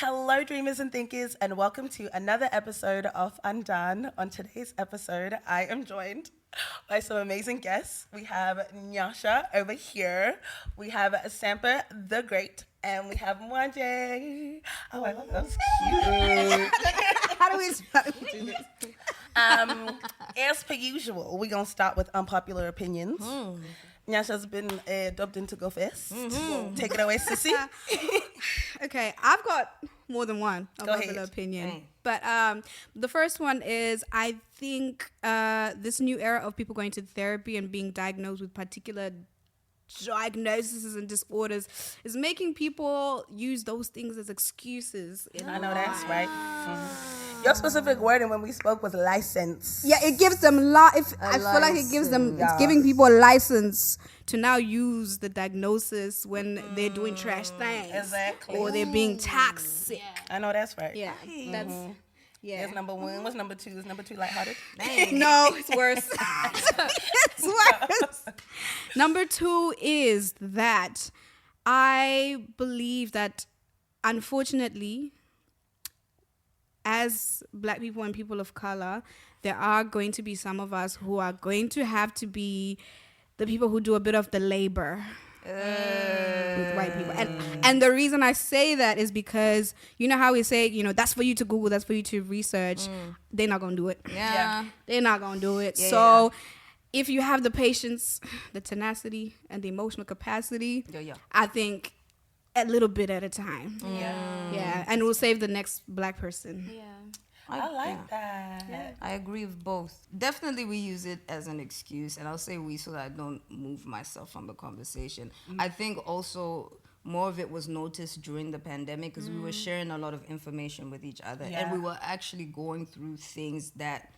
Hello, dreamers and thinkers, and welcome to another episode of Undone. On today's episode, I am joined by some amazing guests. We have Nyasha over here, we have Sampa the Great, and we have Mwanje. Oh, I love that. That's cute. How do we do this? As per usual, we're going to start with unpopular opinions. Nyasha's been dubbed in to go first. Take it away, sissy. Okay, I've got more than one unpopular ahead. opinion. But the first one is I think this new era of people going to therapy and being diagnosed with particular diagnoses and disorders is making people use those things as excuses. I know that's right. Your specific wording when we spoke was license. Yeah, it gives them I feel like it gives them it's giving people a license to now use the diagnosis when they're doing trash things. Exactly. Or they're being toxic. I know that's right. Yeah. That's There's number one. What's number two? Is number two lighthearted? No, it's worse. It's worse. Number two is that I believe that, unfortunately, as Black people and people of color, there are going to be some of us who are going to have to be the people who do a bit of the labor with white people. And the reason I say that is because, you know how we say, that's for you to Google, that's for you to research. They're not going to do it. Yeah. They're not going to do it. Yeah, so if you have the patience, the tenacity, and the emotional capacity, I think a little bit at a time. Yeah. And we'll save the next Black person. Yeah. I like that. Yeah. I agree with both. Definitely we use it as an excuse, and I'll say we so that I don't move myself from the conversation. I think also more of it was noticed during the pandemic because we were sharing a lot of information with each other, and we were actually going through things that,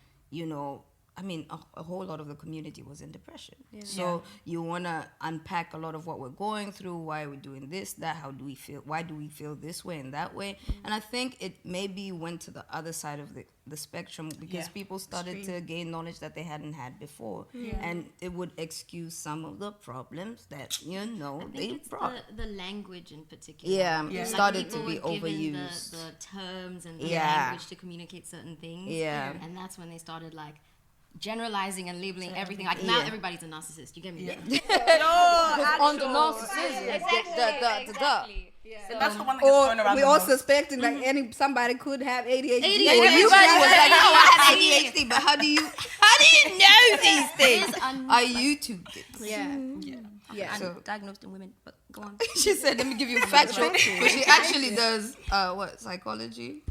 a whole lot of the community was in depression. So you want to unpack a lot of what we're going through. Why are we doing this, that? How do we feel? Why do we feel this way and that way? And I think it maybe went to the other side of the spectrum because people started to gain knowledge that they hadn't had before. And it would excuse some of the problems that, they brought. The language in particular. Yeah, started to be people were given overused. The terms and the language to communicate certain things. Yeah. And that's when they started generalizing and labeling everything. Now everybody's a narcissist. You get me? On the narcissism. Exactly. And that's the one that gets thrown around We the all most. suspecting somebody could have ADHD. Everybody was like, I have ADHD, but how do you know these things? I YouTubed it. Yeah. So, diagnosed in women, but go on. She said, let me give you factual. But she actually does, psychology?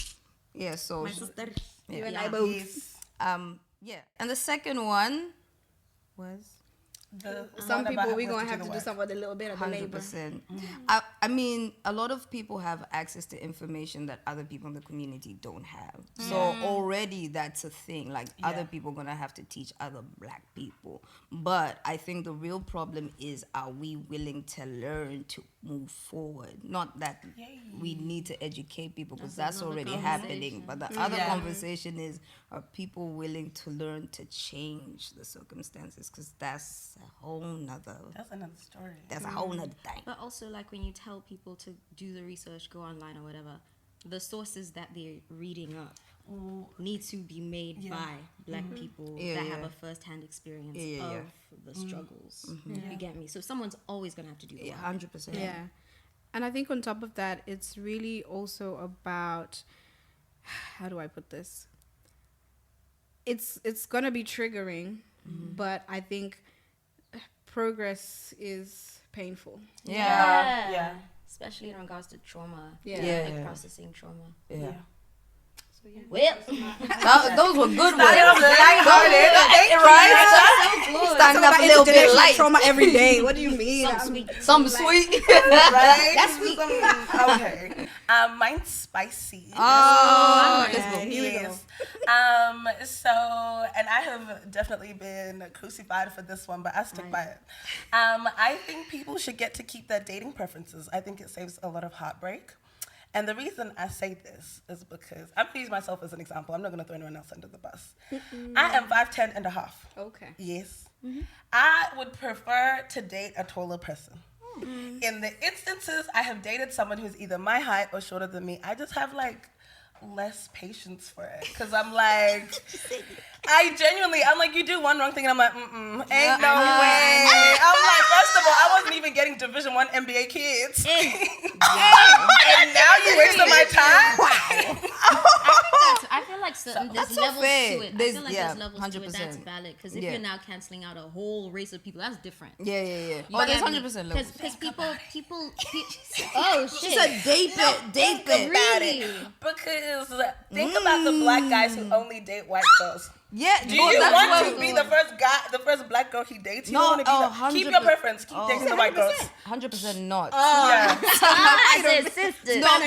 Yeah, so. My sister. You and I both. And the second one was Some people we're going to have to do something with a little bit of the labor. 100%. I mean, a lot of people have access to information that other people in the community don't have. So already that's a thing. Other people are going to have to teach other Black people. But I think the real problem is, are we willing to learn to move forward? Not that we need to educate people because that's already happening. But the other conversation is, are people willing to learn to change the circumstances? Because that's a whole nother... That's another story. That's a whole nother thing. But also, when you tell people to do the research, go online or whatever, the sources that they're reading up need to be made by Black people that have a first-hand experience of the struggles. You get me? So someone's always going to have to do that. Yeah, 100%. Yeah. And I think on top of that, it's really also about, how do I put this? It's going to be triggering, but I think progress is painful. Yeah. Especially in regards to trauma. Processing trauma. Yeah. So, yeah. Well, those were good ones. Lighthearted, right? Starting off a little bit light. Trauma every day. What do you mean? Some sweet. Right? That's sweet. Okay. Mine's spicy. Oh, Here we go. And I have definitely been crucified for this one, but I stick by it. I think people should get to keep their dating preferences. I think it saves a lot of heartbreak. And the reason I say this is because I'm going to use myself as an example. I'm not going to throw anyone else under the bus. I am 5'10" and a half. Okay. Yes. I would prefer to date a taller person. In the instances I have dated someone who's either my height or shorter than me, I just have like less patience for it. Because I'm like, I'm like, you do one wrong thing and I'm like, ain't no way. I'm like, first of all, I wasn't even getting Division 1 NBA kids. And now you wasting my time? I feel like there's levels to it. I feel like there's levels to it. That's valid. Because if you're now canceling out a whole race of people, that's different. Yeah. But there's 100% levels. Because people. Oh shit! She said date it. Really? Because think about the black guys who only date white girls. Yeah. Do you want to be the first black girl he dates? You don't want to be keep your preference. Keep dating the white girls. 100% not. Yeah. I said sister. No,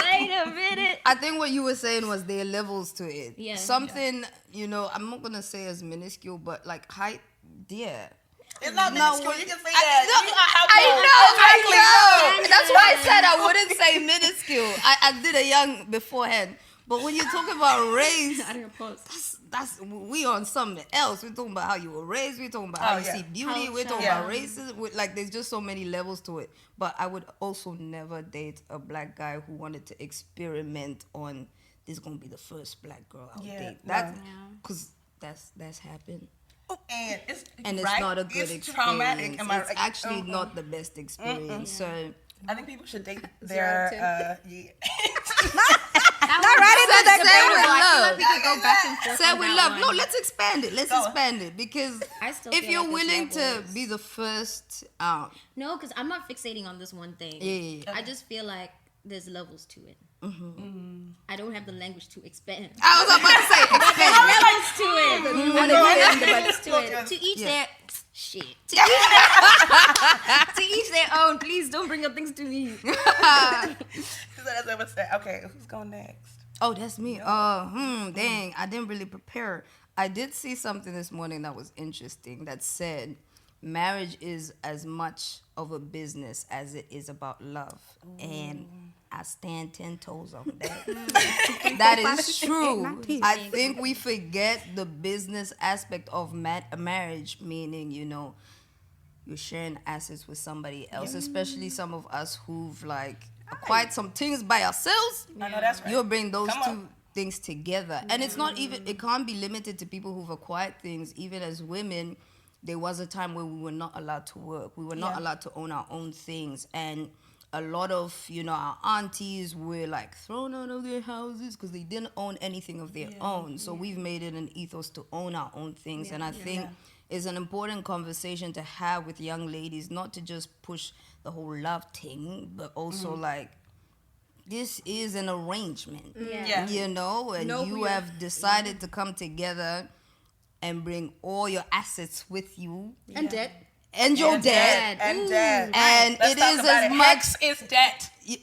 Wait a minute. I think what you were saying was there are levels to it. Yeah. Something, I'm not gonna say as minuscule, but like height, yeah. It's not minuscule. You can say that. I know. That's why I said I wouldn't say minuscule. I did a young beforehand. But when you're talking about race, that's we on something else. We're talking about how you were raised. We're talking about how you see beauty. We're talking about racism. Like there's just so many levels to it. But I would also never date a black guy who wanted to experiment on this is gonna be the first black girl I'll date. That's because that's happened. And it's not a good experience. Traumatic. It's actually not the best experience. So I think people should date their Not ready to that. We could go back and forth. Say with love. No, let's expand it. Let's expand it because if you're willing to be the first, no, because I'm not fixating on this one thing. Yeah. I just feel like there's levels to it. I don't have the language to expand. I was about to say expand. Levels to it. You want to get levels to it. To each their shit. To each their own. Please don't bring up things to me. Okay, who's going next? Oh, that's me. Dang, I didn't really prepare. I did see something this morning that was interesting that said marriage is as much of a business as it is about love. And I stand 10 toes on that. That is true. I think we forget the business aspect of marriage, meaning, you're sharing assets with somebody else, especially some of us who've acquired some things by ourselves. I know that's right. You'll bring those two things together. And it's not even, it can't be limited to people who've acquired things. Even as women, there was a time where we were not allowed to work. We were not allowed to own our own things. And a lot of, our aunties were thrown out of their houses because they didn't own anything of their own. So we've made it an ethos to own our own things. And I think it's an important conversation to have with young ladies, not to just push the whole love thing, but also this is an arrangement, and you have decided to come together and bring all your assets with you and debt. And your debt. And debt. And it is as much. Hex is debt. I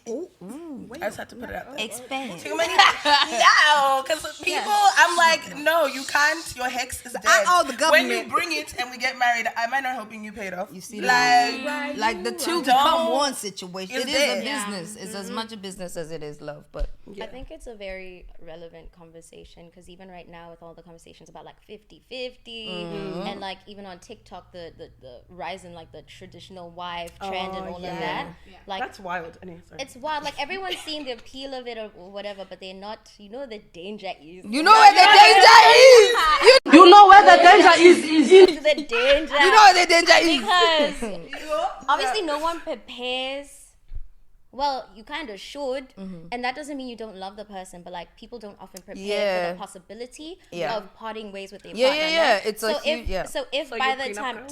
just had to put it out there. Expand. Too many. Because people, I'm like, no, you can't. Your hex is dead. I owe the government. When you bring it and we get married, am I not hoping you paid off? You see, like the two become one situation. It is a business. It's as much a business as it is love. But I think it's a very relevant conversation because even right now with all the conversations about 50-50 and even on TikTok the rise in the traditional wife trend and all of that. That's wild. It's wild. Everyone's seeing the appeal of it or whatever, but they're not. The danger is. You know where the danger is. You know where the danger is. The danger. You know where the danger is. Because obviously no one prepares. Well, you kind of should, and that doesn't mean you don't love the person, but people don't often prepare for the possibility of parting ways with their partner. Yeah. It's so if by the time.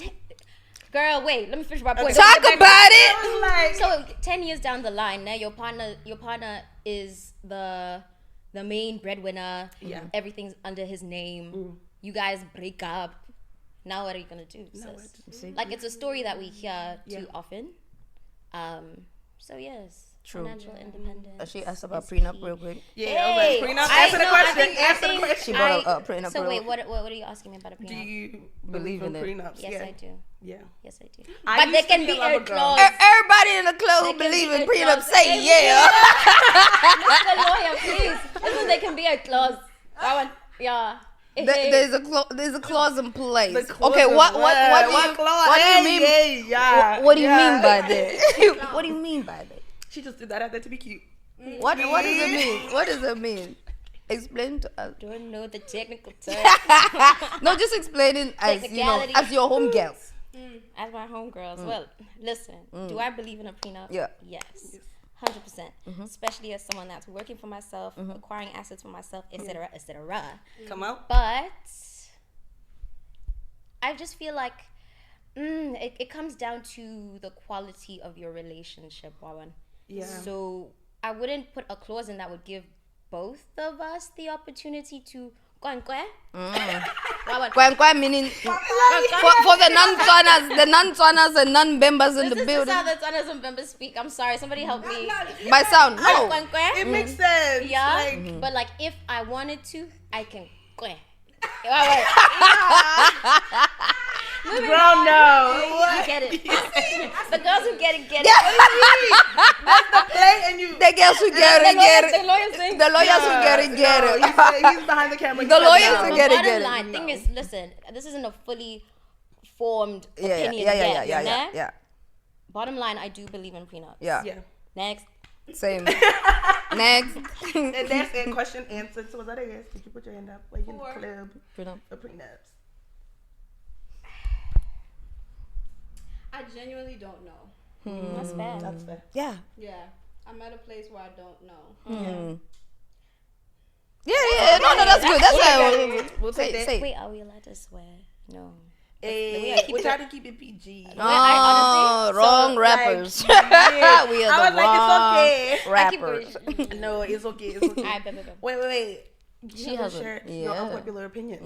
Girl, wait. Let me finish my point. Talk about it. So 10 years down the line, now your partner is the main breadwinner. Yeah. Everything's under his name. You guys break up. Now what are you gonna do? It's a story that we hear too often. So yes. True. Financial independence. She asked about prenup real quick. Yeah, prenup. Answer the question. Answer the question. She brought up prenup. So wait, what are you asking me about a prenup? Do you believe in prenups? Yes, I do. Yeah. Yes, I do. But there can be a clause. Everybody in the club who believe in prenups say yeah. Mr. Lawyer, please. Listen, there can be a clause. Yeah. There's a clause in place. The clause Okay, of what what? what do you mean? Hey, yeah. What do you mean by that? What do you mean by that? She just did that out there to be cute. What does it mean? What does it mean? Explain to us. Don't know the technical term. No, just explaining as Technicality. as your home girl. As my homegirls, well, listen. Do I believe in a prenup? Yeah. Yes. 100%. Especially as someone that's working for myself, acquiring assets for myself, etc., etc. Come on. But I just feel like it comes down to the quality of your relationship, Wawan. Yeah. So I wouldn't put a clause in that would give both of us the opportunity to Wawan. Kwa meaning for the non-Tswanas and non-members in the This is building. how the Tsanas and Bembas speak. I'm sorry, somebody help me. By sound, no. It makes sense. Yeah, Like, but like if I wanted to, I can. girl, no. You get it. The girls who get it, get it. Play and you. The girls who get it. The lawyers think. The lawyers who get it. He's behind the camera. The lawyers The who get it. bottom line thing is, listen, this isn't a fully formed opinion yet. Yeah. Bottom line, I do believe in prenups. Yeah. Next. Same. Next. And that's it. Question answered. So was that a yes? Did you put your hand up? Like in the club Prenup. for prenups. I genuinely don't know. That's fair. That's fair. Yeah. Yeah, I'm at a place where I don't know. Yeah. No, that's good. That's why we'll say. Wait, are we allowed to swear? No. We try to keep it PG. Oh, wrong rappers. We I are was the like, wrong rappers. No, it's okay. It's okay. Alright, bet. Wait. She You has share it. your Yeah. unpopular opinion.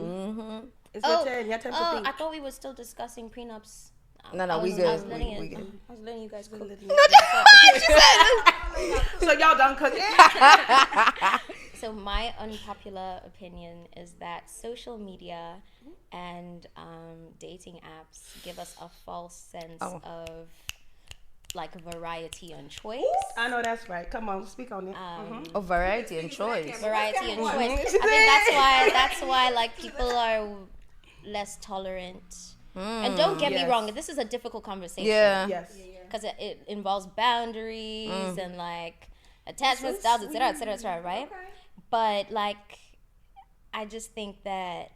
It's Oh, your turn. Your turn to think. I thought we were still discussing prenups. No, we I good. was letting We it. good. I was letting you guys cook. So y'all done cooking? So my unpopular opinion is that social media and dating apps give us a false sense of like variety and choice. I know that's right. Come on, speak on it. Of variety and choice. Variety and choice. I think that's why like people are less tolerant. And don't get me wrong, this is a difficult conversation. Yeah. Yes. Because it involves boundaries and like attachment styles, etc., right? But like, I just think that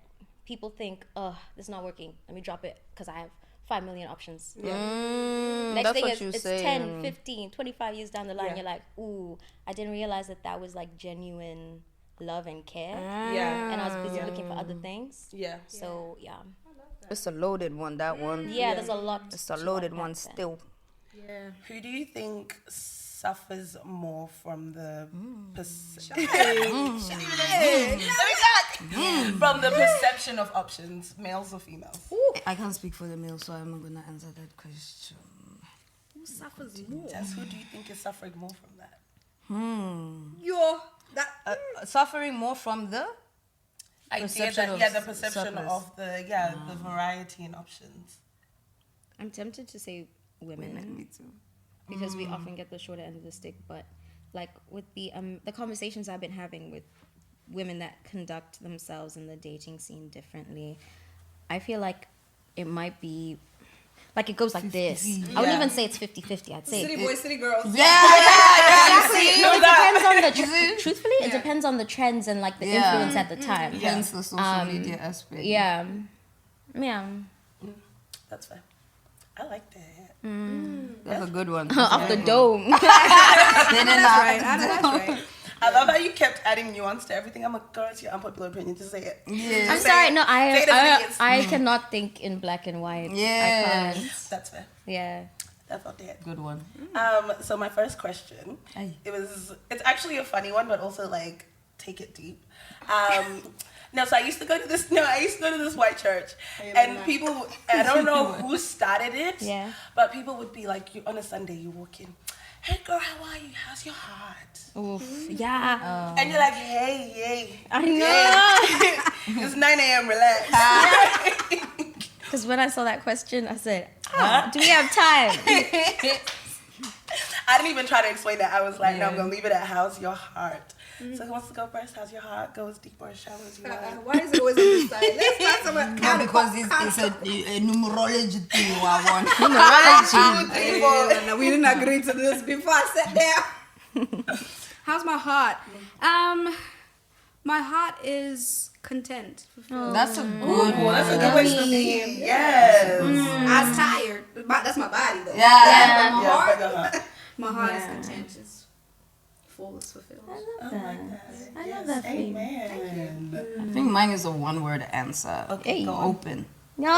people think, oh, this is not working. Let me drop it because I have 5 million options. Next That's thing what is you it's say. 10, 15, 25 years down the line. Yeah. You're like, ooh, I didn't realize that was like genuine love and care. Yeah. And I was busy looking for other things. Yeah. So, yeah. It's a loaded one, that one. Yeah, there's a lot. It's a loaded one still. Who do you think suffers more from the from the perception of options, males or females? I can't speak for the male, so I'm not gonna answer that question. Who suffers more? Yes, who do you think is suffering more from that? Suffering more from the perception of the perception suffers. of the variety in options. I'm tempted to say women. Me too. Because we often get the shorter end of the stick, but like with the conversations I've been having with women that conduct themselves in the dating scene differently, I feel like it might be like it goes like this. I wouldn't even say it's 50-50. I'd say City boys, city girls. Yeah. no, it depends on the truthfully it depends on the trends and like the influence at the time. Hence the social media aspect. Yeah. That's fair. I like that. That's a good one. Off the dome. That's right. I love how you kept adding nuance to everything. I'm like, girl, it's your unpopular opinion. Just say it. Yeah. I'm sorry. No, Say it as it is. I cannot think in black and white. Yeah. I can't. That's fair. Yeah. That felt that. Good one. So my first question, it's actually a funny one, but also like take it deep. So I used to go to this white church, and people, I don't know who started it, but people would be like, you on a Sunday, you walk in, hey girl, how are you? How's your heart? Oof. Yeah. And you're like, hey. I know. It's 9 a.m. Relax. Because when I saw that question, I said, do we have time? I didn't even try to explain that. I was like, no, I'm gonna leave it at how's your heart. So who wants to go first? How's your heart? Go as deep or as shallow as you want. Why is it always on this side? Let's find someone. No, because it's a numerology thing I want. No, we didn't agree to this before I sat down. How's my heart? My heart is content. That's a good one. That's a good way to be. Yes. I'm tired. That's my body though. Yeah. My heart is content. It's full, it's fulfilled. I like that. I love that for you. Amen. I think mine is a one-word answer. Okay, go on. Open. No.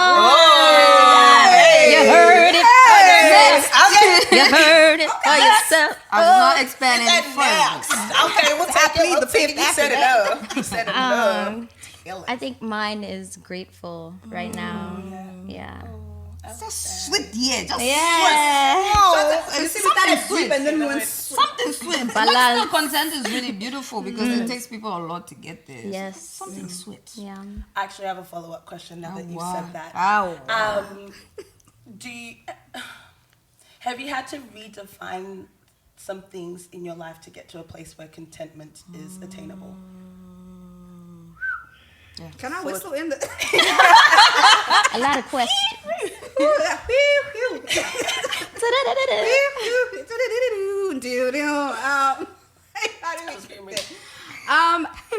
Hey. You heard it. Yes. You heard it for yourself. I was not expanding it further. Okay, we'll take it. We'll take it. You said it up. You said it up. I think mine is grateful right now. Yeah. Just sweet, yeah. Just Something sweet and then we went something sweet. But Balance. still content is really beautiful because it takes people a lot to get there. Yes. Something sweet. Yeah. I actually have a follow-up question now that you said that. Have you had to redefine some things in your life to get to a place where contentment is attainable? Can I whistle in the... A lot of questions.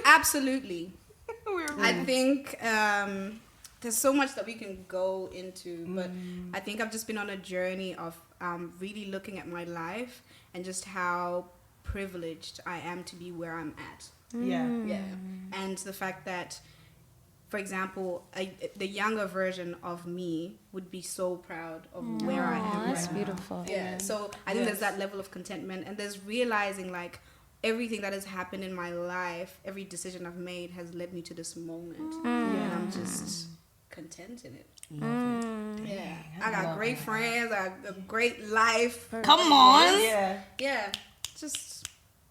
Absolutely. I think there's so much that we can go into, but I think I've just been on a journey of really looking at my life and just how privileged I am to be where I'm at. Yeah. And the fact that, for example, the younger version of me would be so proud of where I am. That's beautiful. Yeah. So I think there's that level of contentment, and there's realizing like everything that has happened in my life, every decision I've made has led me to this moment, and I'm just content in it. Yeah. I got great friends. I got a great life. Come on. Yeah. Just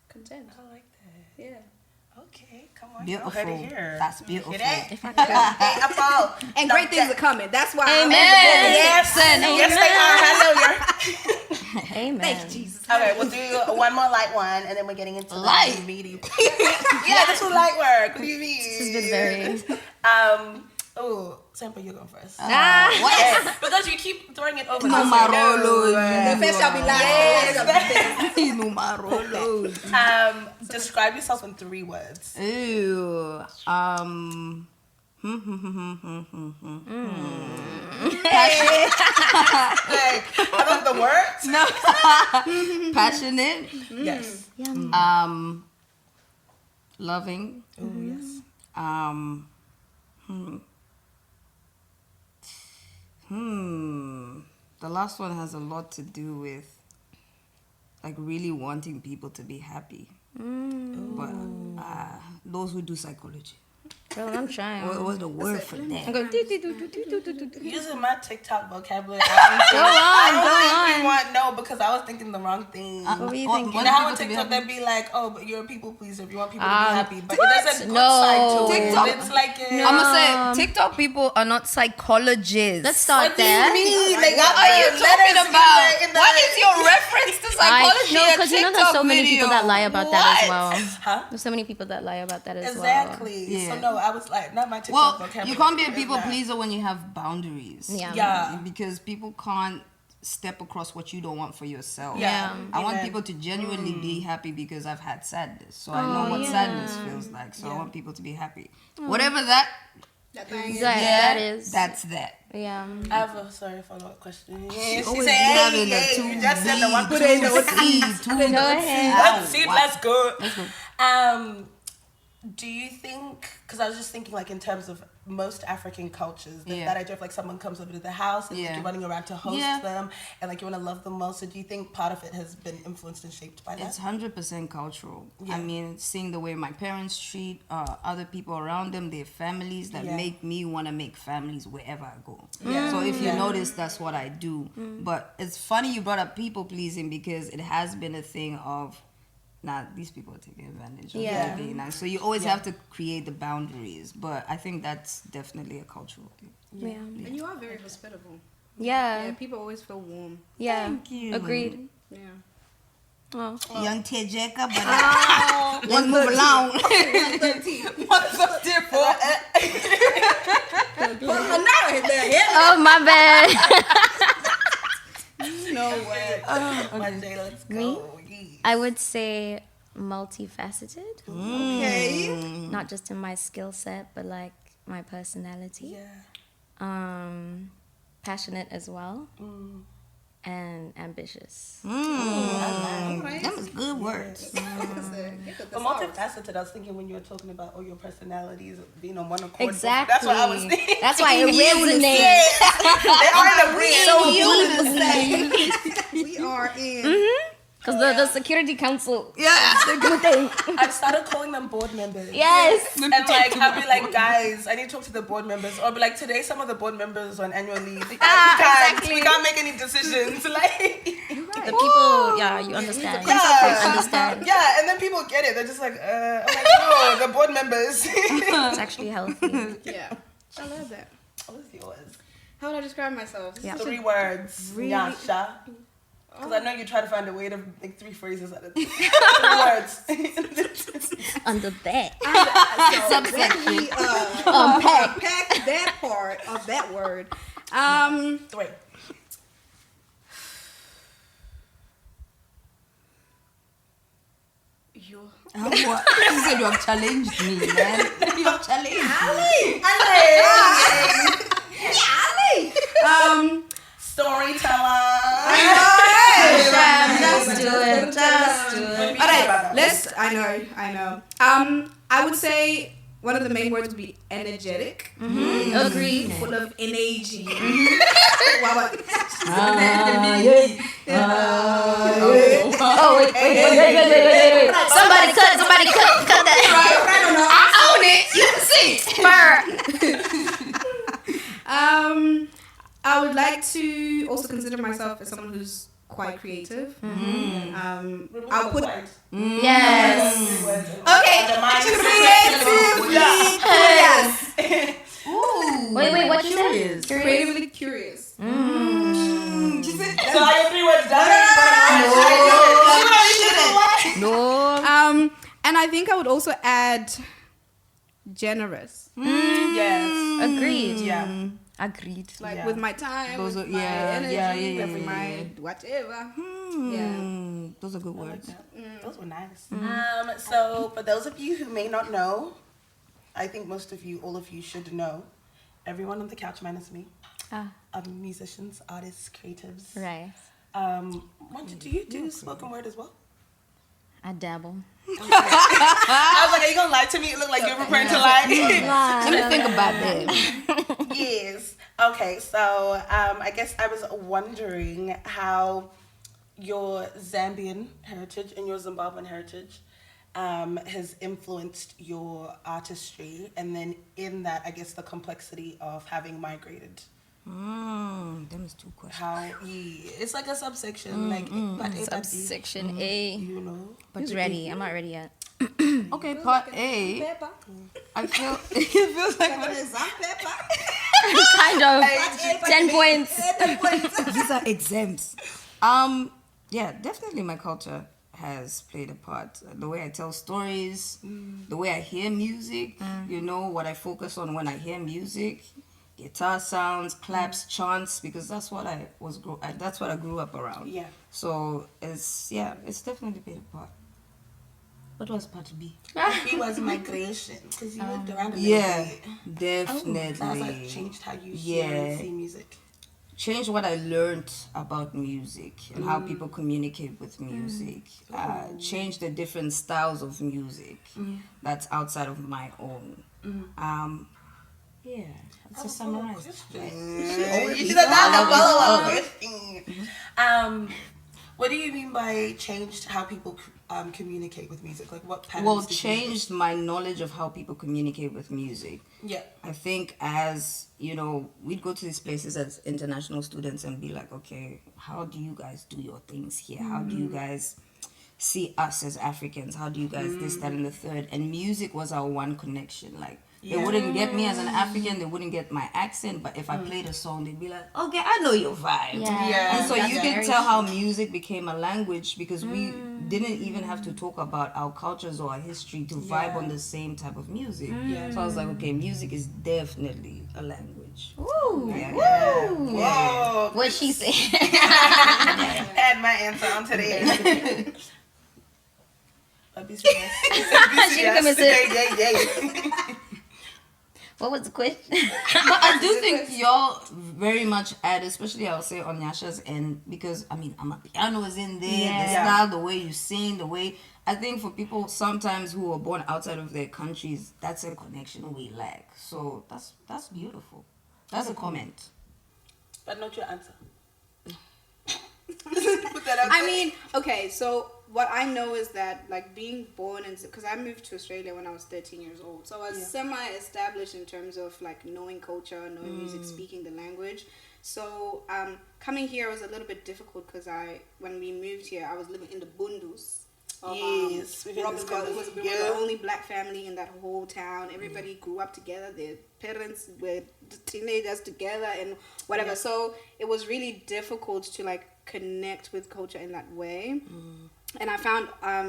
content. I like that. Yeah. Okay, come on. Beautiful. Heard it here. That's beautiful. And great things are coming. That's why I'm Yes, yes, they are. Hallelujah. Amen. Thank you, Jesus. Okay, we'll do one more light one, and then we're getting into Light? the meaty. Yeah, this was light work. What do you mean? This has been very... Sample, you go first. What? Because you keep throwing it over. Numarolo. The first shall be last. Numarolo. Describe yourself in 3 words. Ew. Like, I don't know the words. No. Passionate. Yes. Loving. Oh, yes. The last one has a lot to do with like really wanting people to be happy. But those who do psychology. Girl, I'm trying. What was the word for I'm that? going Using my TikTok vocabulary. Go on. No, because I was thinking the wrong thing. What were you thinking? You know how on TikTok they'd be like, oh, but you're a people pleaser if you want people to be happy. But there's a good side to it. TikTok. It's like I'm gonna say TikTok people are not psychologists. Let's start what do you there. mean? Like, What are you talking about? What is your reference to psychology? No, because you know there's so many people that lie about that as well. Huh? There's so many people that lie about that as well. Exactly. Yeah. So no, I was like, not my TikTok Well, vocabulary. you can't be a people pleaser when you have boundaries. Yeah. Because people can't step across what you don't want for yourself. Yeah. I want people to genuinely be happy because I've had sadness. So I know what sadness feels like. So I want people to be happy. Whatever that That is. that's that. Yeah. I have a follow-up question. She always said, having a you just said the one Go ahead. Let's go. Do you think, because I was just thinking like in terms of most African cultures, that idea of like someone comes over to the house and like, you're running around to host them and like you want to love them well. So do you think part of it has been influenced and shaped by that? It's 100% cultural. I mean, seeing the way my parents treat other people around them, their families, that make me want to make families wherever I go. So if you notice, that's what I do. But it's funny you brought up people pleasing because it has been a thing of, these people are taking advantage of you being nice. So you always have to create the boundaries. But I think that's definitely a cultural thing. Yeah. And you are very hospitable. Yeah. Yeah, people always feel warm. Yeah. Thank you. Agreed. Yeah. Young Tejeka, but let's move along. 134. Oh, my bad. No way. Monday, let's go. Me? I would say multifaceted. Okay. Not just in my skill set, but like my personality. Yeah. Passionate as well. And ambitious. That was good words. But multifaceted, I was thinking when you were talking about all your personalities being on one accord. Exactly. That's what I was thinking. That's why it resonates. They are in agreement. We are in. Because the Security Council. Yeah. I've started calling them board members. Yes. And like, I'll be like, guys, I need to talk to the board members. Or I'll be like, today some of the board members are on annual leave. We can't make any decisions. Like, The people, you understand. Understand. Yeah, and then people get it. They're just like, I'm like, no, the board members. It's actually healthy. Yeah. I love that. What was yours? How would I describe myself? Yeah. 3 words. Really- Nyasha. Because I know you try to find a way to make 3 phrases out of 3 words. Under that. So let me unpack that part of that word. 3. What? You said you have challenged me, man. You have challenged me. Storyteller. Just do it. Just do it. All right, I know. I would say one of the main words would be energetic. Agreed. Full of energy. Oh, wait. Somebody cut that. I own it. You can see it. I would like to also consider myself as someone who's quite creative. I'll put Yes. okay. Yes. Wait, what you said? Creatively curious. So are your 3 words done? No. And I think I would also add generous. Yes. Agreed. Yeah. Agreed. Like with my time, Those with are- my energy, with yeah. my whatever. Those are good words. Those were nice. So for those of you who may not know, I think most of you, all of you should know, everyone on the couch minus me, musicians, artists, creatives. Right. Do you do spoken word as well? I dabble. I was like, are you gonna lie to me? It looked like you're preparing to lie. Let me think about that. Yes. Okay, so I guess I was wondering how your Zambian heritage and your Zimbabwean heritage has influenced your artistry, and then in that, I guess the complexity of having migrated. Them is 2 questions. How it's like a subsection, Subsection A. You know, Who's ready? I'm not ready yet. Okay, part A. I feel it feels like Kind of. 10 points. these are exams. Yeah, definitely my culture has played a part. The way I tell stories, the way I hear music, you know, what I focus on when I hear music, guitar sounds, claps, chants, because that's what I grew up around. Yeah. So it's definitely played a part. What was part B? he was migration because you lived around a little Yeah, bit. definitely. That's like changed how you hear and see music. Changed what I learned about music and how people communicate with music. Changed the different styles of music that's outside of my own. That's a summarize. You should have done the follow-up question. What do you mean by changed how people communicate with music? Like what patterns? Well, did you changed my knowledge of how people communicate with music. Yeah. I think as, you know, we'd go to these places as international students and be like, okay, how do you guys do your things here? How do you guys see us as Africans? How do you guys this, that, and the third? And music was our one connection. Like, they wouldn't get me as an African, they wouldn't get my accent, but if I played a song, they'd be like, okay, I know your vibe. Yeah. And so that's you can very tell how music became a language because we didn't even have to talk about our cultures or our history to vibe on the same type of music. So I was like, okay, music is definitely a language. Woo. Whoa. What she say? Add my answer on today. She come and say- Yeah. What was the question? But I do think y'all very much add, especially I'll say on Yasha's end, because I mean, piano is in there, the style, the way you sing, the way. I think for people sometimes who are born outside of their countries, that's a connection we lack. So that's beautiful. That's a comment. But not your answer. Put that out I there. mean, okay, so what I know is that, like, being born in, because I moved to Australia when I was 13 years old, so I was semi-established in terms of, like, knowing culture, knowing music, speaking the language. So coming here was a little bit difficult because when we moved here, I was living in the Bundus. Yes, We were the only black family in that whole town. Everybody grew up together. Their parents were teenagers together and whatever. So it was really difficult to, like, connect with culture in that way. And I found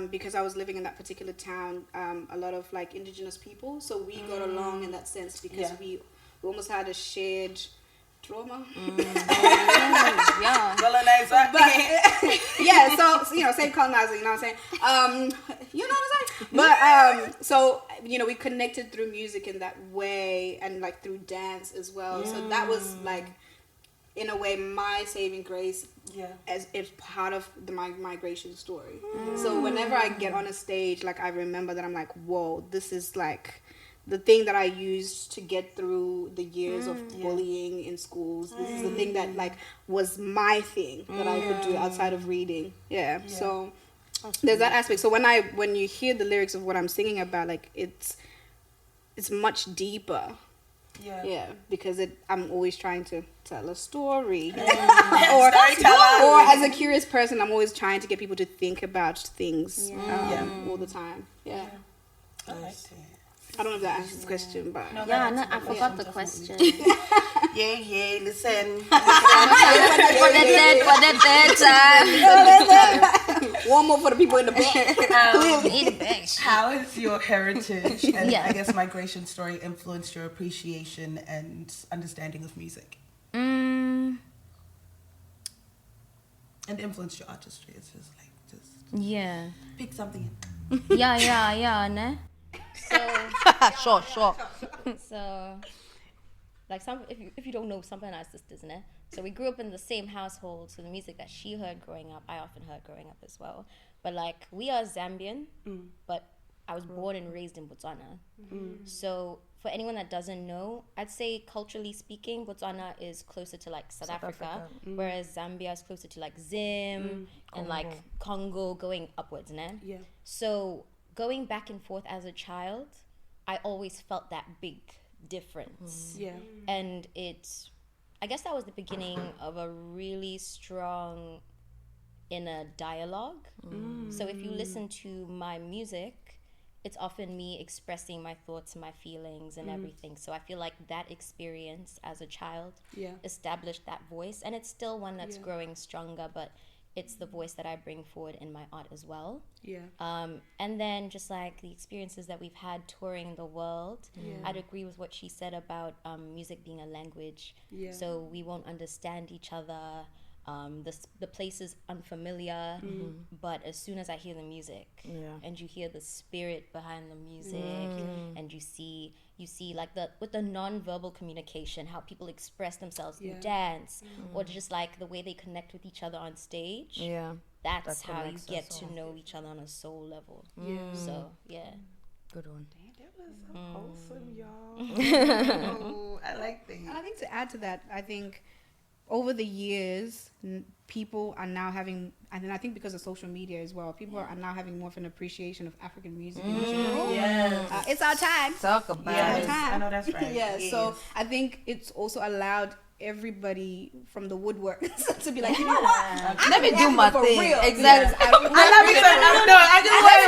because I was living in that particular town, a lot of, like, indigenous people. So we got along in that sense because we almost had a shared trauma. But yeah, so you know, same colonizer, you know what I'm saying? You know what I'm saying? But so you know, we connected through music in that way, and like through dance as well. So that was like, in a way, my saving grace as it's part of my migration story. So whenever I get on a stage, like, I remember that I'm like, whoa, this is like the thing that I used to get through the years of bullying in schools. This is the thing that, like, was my thing that I could do outside of reading. So there's that aspect. So when you hear the lyrics of what I'm singing about, like, it's much deeper. Because I'm always trying to tell a story. or as a curious person, I'm always trying to get people to think about things all the time. I like it. I don't know if that answers the question, but I forgot the question. Listen. For the third time. one more for the people in the back. How has your heritage and I guess migration story influenced your appreciation and understanding of music? And influenced your artistry? It's just like, pick something. Ne? So sure. So, like, if you don't know, some of our sisters, ne? So we grew up in the same household. So the music that she heard growing up, I often heard growing up as well. But like, we are Zambian, but I was born and raised in Botswana. So for anyone that doesn't know, I'd say culturally speaking, Botswana is closer to like South Africa. Whereas Zambia is closer to like Zim and like Congo, going upwards, ne? So going back and forth as a child, I always felt that big difference. And I guess that was the beginning of a really strong inner dialogue. So if you listen to my music, it's often me expressing my thoughts, my feelings, and everything. So I feel like that experience as a child established that voice, and it's still one that's growing stronger, but it's the voice that I bring forward in my art as well. And then just like the experiences that we've had touring the world, I'd agree with what she said about music being a language. So we won't understand each other. The place is unfamiliar, but as soon as I hear the music and you hear the spirit behind the music and you see like with the non-verbal communication, how people express themselves through dance or just like the way they connect with each other on stage, that's how you get to know each other on a soul level. So Good one. That was so awesome, y'all. I like that. I think to add to that, I think over the years, people are now having, and I think because of social media as well, people are now having more of an appreciation of African music in general. It's our time. Talk about it. I know that's right. So I think it's also allowed everybody from the woodwork to be like, you know what? Let me do my thing. Real. Exactly. I love it. I just want to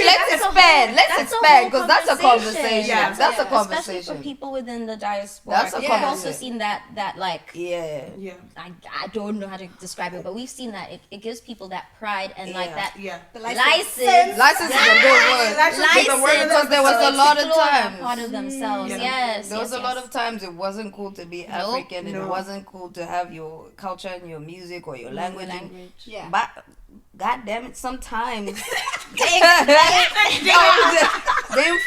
Let's expand. expand. Let's expand because that's a conversation. Yeah, That's a especially for conversation. people within the diaspora. That's a We've also conversation. seen that like Yeah. I don't know how to describe it, but we've seen that it gives people that pride and like that license. License is a good word. License, because there was a lot of explore that times. part of themselves. Yes, There was a lot of times it wasn't cool to be African. It wasn't cool to have your culture and your music or your language. Yeah. But God damn it, sometimes them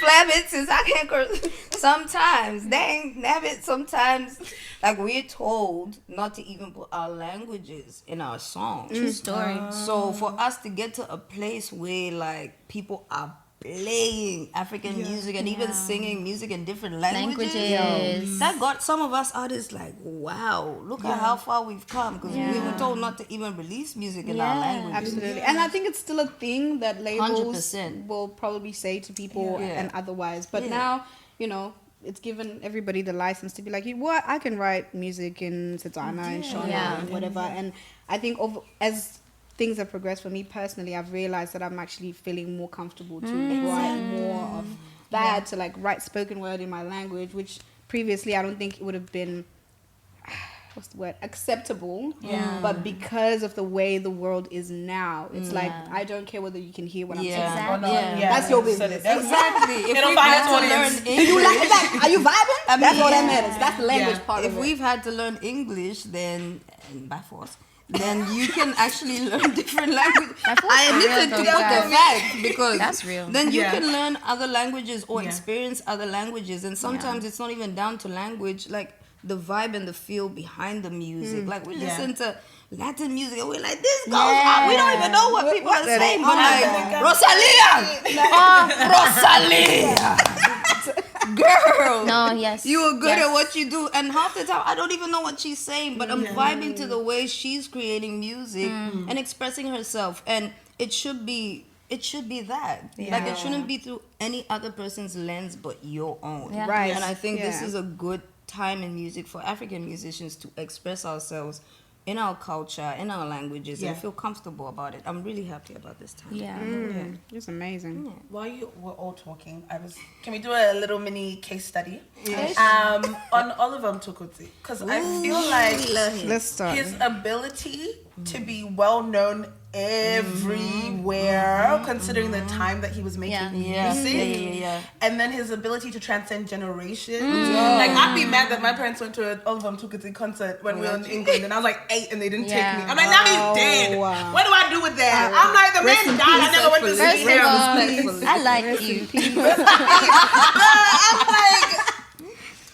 flabbits since I can't curse. Sometimes, dang nabbit, sometimes like we're told not to even put our languages in our songs. True story. So for us to get to a place where like people are playing African music and even singing music in different languages. That got some of us artists like, wow, look at how far we've come, because we were told not to even release music in our language. Absolutely. And I think it's still a thing that labels 100%. will probably say to people and otherwise. But now, you know, it's given everybody the license to be like, what? I can write music in Setswana and Shona and whatever. And I think as things have progressed for me personally, I've realized that I'm actually feeling more comfortable to write more of that, to like write spoken word in my language, which previously I don't think it would have been what's the word, acceptable. But because of the way the world is now, it's like I don't care whether you can hear what I'm saying or not. That's your business. Exactly. If don't we've find had an to learn audience. Do you like English, that? Are you vibing? That's all that matters. That's the language part if of it. we've had to learn English, then by force, then you can actually learn different languages. I admit to the fact, because That's real. then you can learn other languages or experience other langues, and sometimes it's not even down to language, like the vibe and the feel behind the music. Like we listen to Latin music and we're like, this goes on. We don't even know what people are saying, but like Rosalia, Rosalia. Girl, No, yes. you are good at what you do, and half the time I don't even know what she's saying, but I'm vibing to the way she's creating music and expressing herself, and it should be that. Like it shouldn't be through any other person's lens but your own. Right. And I think this is a good time in music for African musicians to express ourselves in our culture, in our languages, and feel comfortable about it. I'm really happy about this time. It's amazing. While you were all talking, can we do a little mini case study? On Oliver Mtukudzi, because I feel like Let's start. his ability to be well known everywhere, considering the time that he was making music, and then his ability to transcend generations. Like, I'd be mad that my parents went to an Oliver Mtukudzi concert when we were in England, and I was like 8 and they didn't take me. I'm like, now he's dead. Wow. What do I do with that? I'm like, the man died. I never went to see him. I like you. I'm like,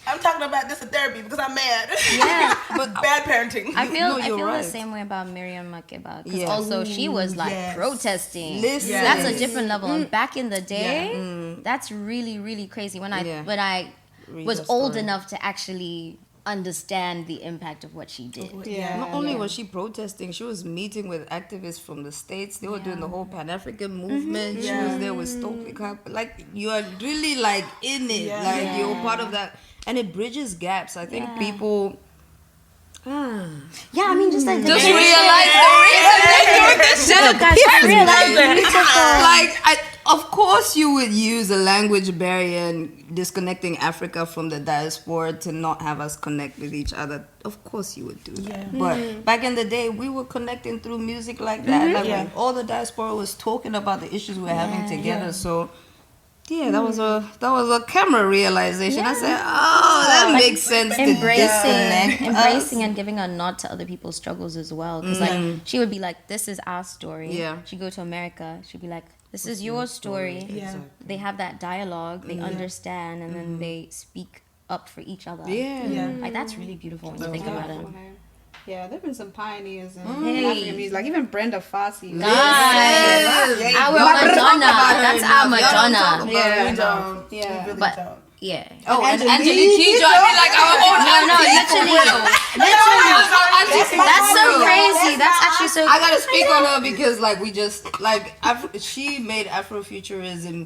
I'm talking about this in therapy because I'm mad. Yeah. But bad parenting. I feel right. the same way about Miriam Makeba, because also she was like protesting. Listen. That's a different level. And back in the day, that's really, really crazy. When I was old enough to actually understand the impact of what she did. Not only was she protesting, she was meeting with activists from the States. They were doing the whole Pan-African movement. She was there with Stokely Carp. Like, you are really like in it. Like, you're part of that. And it bridges gaps. I think people... Yeah, I mean, just like just realize the reason like, of course you would use a language barrier and disconnecting Africa from the diaspora to not have us connect with each other. Of course you would do that. But back in the day, we were connecting through music like that. Like when all the diaspora was talking about the issues we're having together. So that was a camera realization. I said, oh, that makes sense. Embracing and giving a nod to other people's struggles as well. Because like she would be like, this is our story. Yeah. She'd go to America. She'd be like, this is your story. Yeah. They have that dialogue. They understand, and then they speak up for each other. Like that's really beautiful when you think about it. Yeah, there've been some pioneers in African music, like even Brenda F. Our Madonna. That's our Madonna. We don't. We really don't. Yeah. Oh, and Angelique Kidjo, I mean, like our own literally. That's so crazy. That's actually so. I gotta speak on her because, like, we just like she made Afrofuturism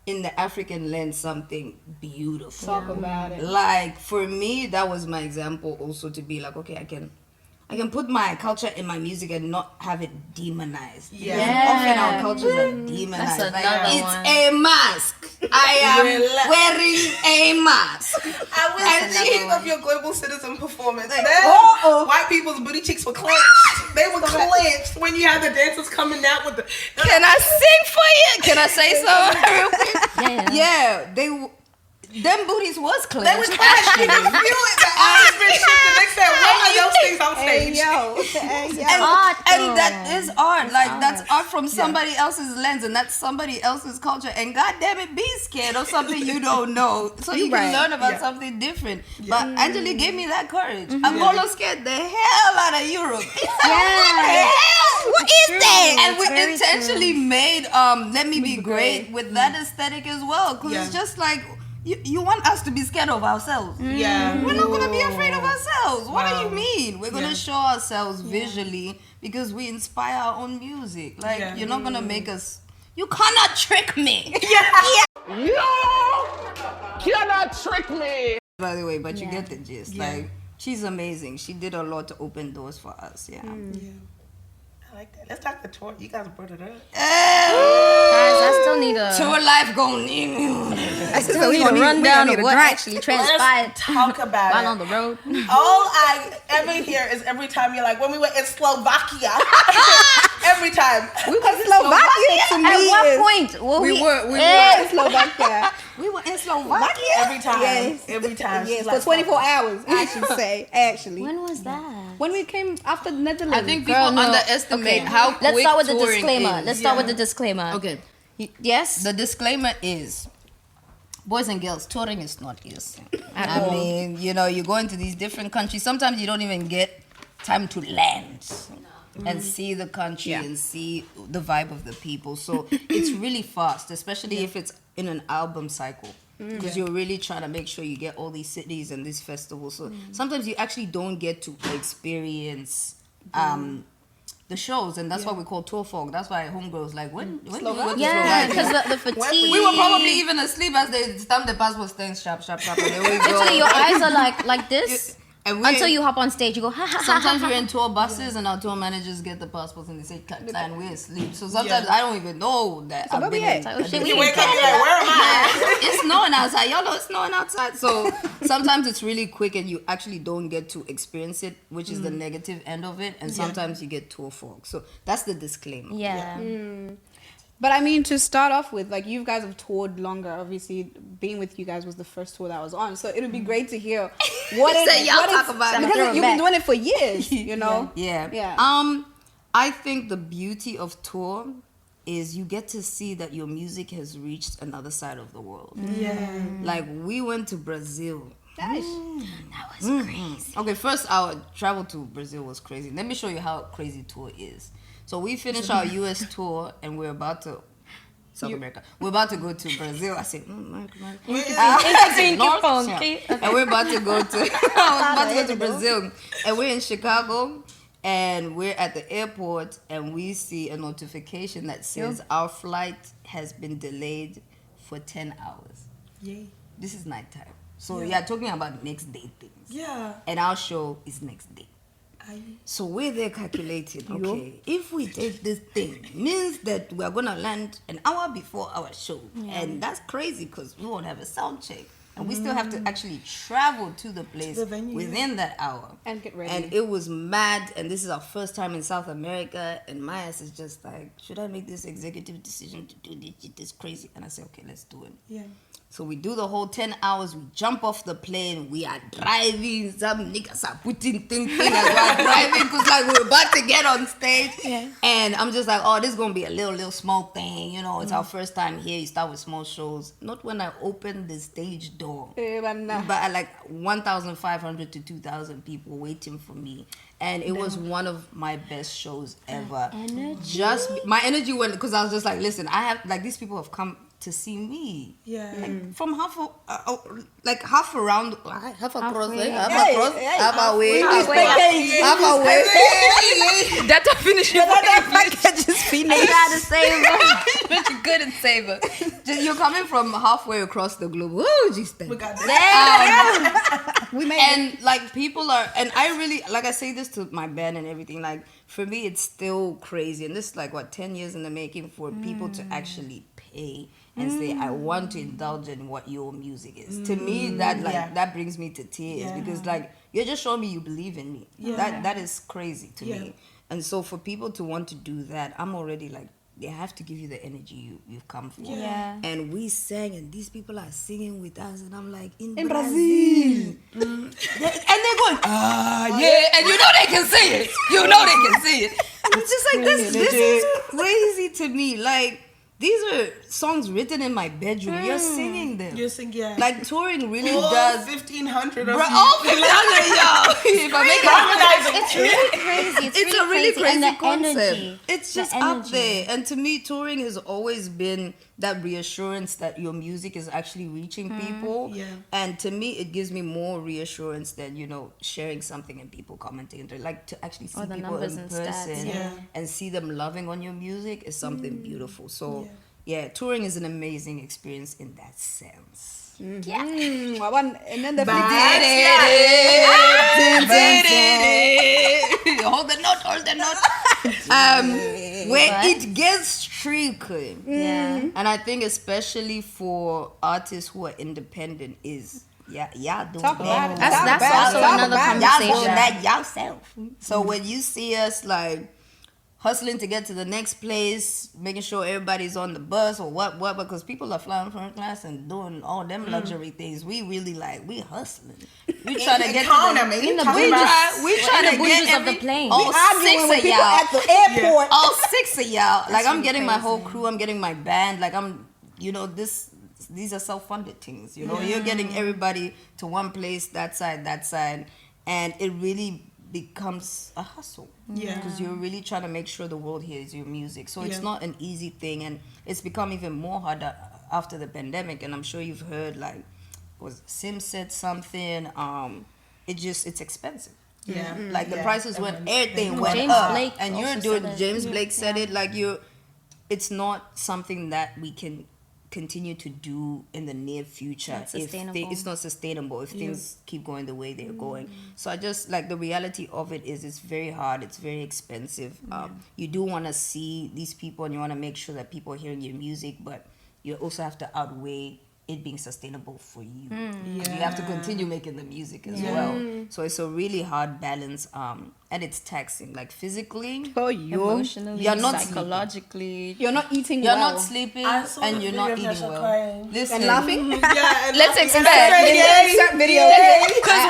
in the African lens something beautiful. Talk about it. Like for me, that was my example. Also to be like, okay, I can put my culture in my music and not have it demonized. Yeah. Often our cultures are demonized. That's Like, another it's one. a mask. I am wearing a mask. I was thinking of your Global Citizen performance. White people's booty cheeks were clenched. They were clenched when you had the dancers coming out with the. Can I sing for you? Can I say something real quick? Yeah, them booties was clenched. They was clenched. You could feel it. The eyes been shifted. They said, "What are those things on stage?" And that is art. Like that's art from somebody else's lens, and that's somebody else's culture. And God damn it, be scared of something you don't know, so you can learn about something different. But Angela gave me that courage. I'm almost scared the hell out of Europe. What is that? And we intentionally made Let Me Be Great with that aesthetic as well, because it's just like. You want us to be scared of ourselves. Yeah. We're not going to be afraid of ourselves. What do you mean? We're going to show ourselves visually because we inspire our own music. Like, you're not going to make us... You cannot trick me. You cannot trick me. By the way, but you get the gist. Like, she's amazing. She did a lot to open doors for us. Yeah. I like that. Let's talk the tour. You guys brought it up. Guys, I still need a Tour life gonna need me. I still need a rundown of what actually transpired. Talk about while it. on the road. All I ever hear is every time you're like, when we were in Slovakia. Every time. We were in Slovakia. To me At what is- point? Will We were in Slovakia. We were in Slovakia. Every time. Yes. Every time. Yes, She's for like, 24 hours, I should say, actually. When was that? When we came after the Netherlands. I think people underestimate how quick Let's start with the touring disclaimer. is. Let's start with the disclaimer. Okay. Yes. The disclaimer is, boys and girls, touring is not easy. I mean, you know, you go into these different countries. Sometimes you don't even get time to land and see the country and see the vibe of the people. So it's really fast, especially if it's in an album cycle. Because you're really trying to make sure you get all these cities and these festivals. So sometimes you actually don't get to experience the shows, and that's why we call tour fog. That's why homegirls like when do you go to Yeah, Slovakia? because the fatigue. We were probably even asleep as they stamped the passport things sharp, and there we go. Literally, your eyes are like this And until you hop on stage. You go ha ha ha. sometimes we're in tour buses and our tour managers get the passports and they say cut and we're asleep. So sometimes I don't even know that I've been in. Oh shit, we you wake up, you're like, where am I? It's snowing outside. Y'all know it's snowing outside. So sometimes it's really quick and you actually don't get to experience it, which is the negative end of it. And sometimes you get tour fog. So that's the disclaimer. Yeah. But I mean, to start off with, like, you guys have toured longer. Obviously, being with you guys was the first tour that I was on. So it would be great to hear what y'all talk about it. because you've been doing it for years, you know? Yeah. I think the beauty of tour is you get to see that your music has reached another side of the world. Yeah. Like, we went to Brazil. Nice. That was crazy. Okay, first our travel to Brazil was crazy. Let me show you how crazy tour is. So we finished our US tour and we're about to South America. We're about to go to Brazil. I said, North, and we're about to go to Brazil. And we're in Chicago and we're at the airport and we see a notification that says our flight has been delayed for 10 hours. Yay. This is nighttime. So yeah, talking about next day things. Yeah. And our show is next day. So we're there calculating, okay, if we take this thing, means that we're going to land an hour before our show. And that's crazy because we won't have a sound check. And we still have to actually travel to the place within that hour. And get ready. And it was mad. And this is our first time in South America. And my ass is just like, should I make this executive decision to do this? It's crazy. And I said, okay, let's do it. Yeah. So we do the whole 10 hours, we jump off the plane, we are driving, some niggas are putting things as we're driving, because like we're about to get on stage. And I'm just like, oh, this is going to be a little small thing, you know, it's our first time here, you start with small shows. Not when I open the stage door, but like 1,500 to 2,000 people waiting for me. And it was one of my best shows ever. My energy went, because I was just like, listen, I have, like, these people have come to see me. Yeah. Like, from half around, half across, half away. That I finished. Package is finished. I gotta say, couldn't save her. You're coming from halfway across the globe. Woo, geez, We got this. We made and like people are, and I really, like I say this to my band and everything, like for me it's still crazy, and this is like what 10 years in the making for people to actually pay and say I want to indulge in what your music is. To me that that brings me to tears because like you're just showing me you believe in me. That is crazy to me. And so for people to want to do that, I'm already like, they have to give you the energy you've come for. And we sang, and these people are singing with us, and I'm like, in Brazil. And they're going, and you know they can see it. You know they can see it. And it's just like, this is crazy to me. Like, these are songs written in my bedroom. You're singing them. You're singing, Like, touring really all does. 1,500 of Bro, you. all 1,500 y'all. If I make it It's really crazy. It's a really crazy. crazy And the concept. energy. It's The just up energy. there. And to me, touring has always been that reassurance that your music is actually reaching people. And to me, it gives me more reassurance than, you know, sharing something and people commenting. Like to actually see the people numbers in and stats, person and see them loving on your music is something beautiful. So yeah, touring is an amazing experience in that sense. and then the Hold the note. Where it gets tricky. And I think especially for artists who are independent is y'all doing that. That's also another Y'all conversation. doing that yourself. So when you see us like hustling to get to the next place, making sure everybody's on the bus or what, because people are flying first class and doing all them luxury things. We really like, we hustling. We try to get economy. to the we try to get of the plane. all arguing 6 with of people y'all. at the airport. All 6 of y'all. Like I'm getting my whole crew, I'm getting my band. Like I'm, you know, these are self-funded things. You know, you're getting everybody to one place, that side, and it really becomes a hustle because you're really trying to make sure the world hears your music. So it's not an easy thing, and it's become even more harder after the pandemic. And I'm sure you've heard, like, was Sim said something, it's expensive. Like the prices went, everything went James up. Blake And you're also doing, said it. James Blake said it, like it's not something that we can continue to do in the near future Not sustainable. it's not sustainable if things keep going the way they're going. So I just like the reality of it is it's very hard, it's very expensive. You do want to see these people and you want to make sure that people are hearing your music, but you also have to outweigh it being sustainable for you. You have to continue making the music as well. So it's a really hard balance, and it's taxing, like physically, Emotionally, you're not psychologically. You're not eating you're well. not sleeping I saw and the you're video not of eating Nasha well. crying. Listen, And laughing? Let's expect. Insert video. Because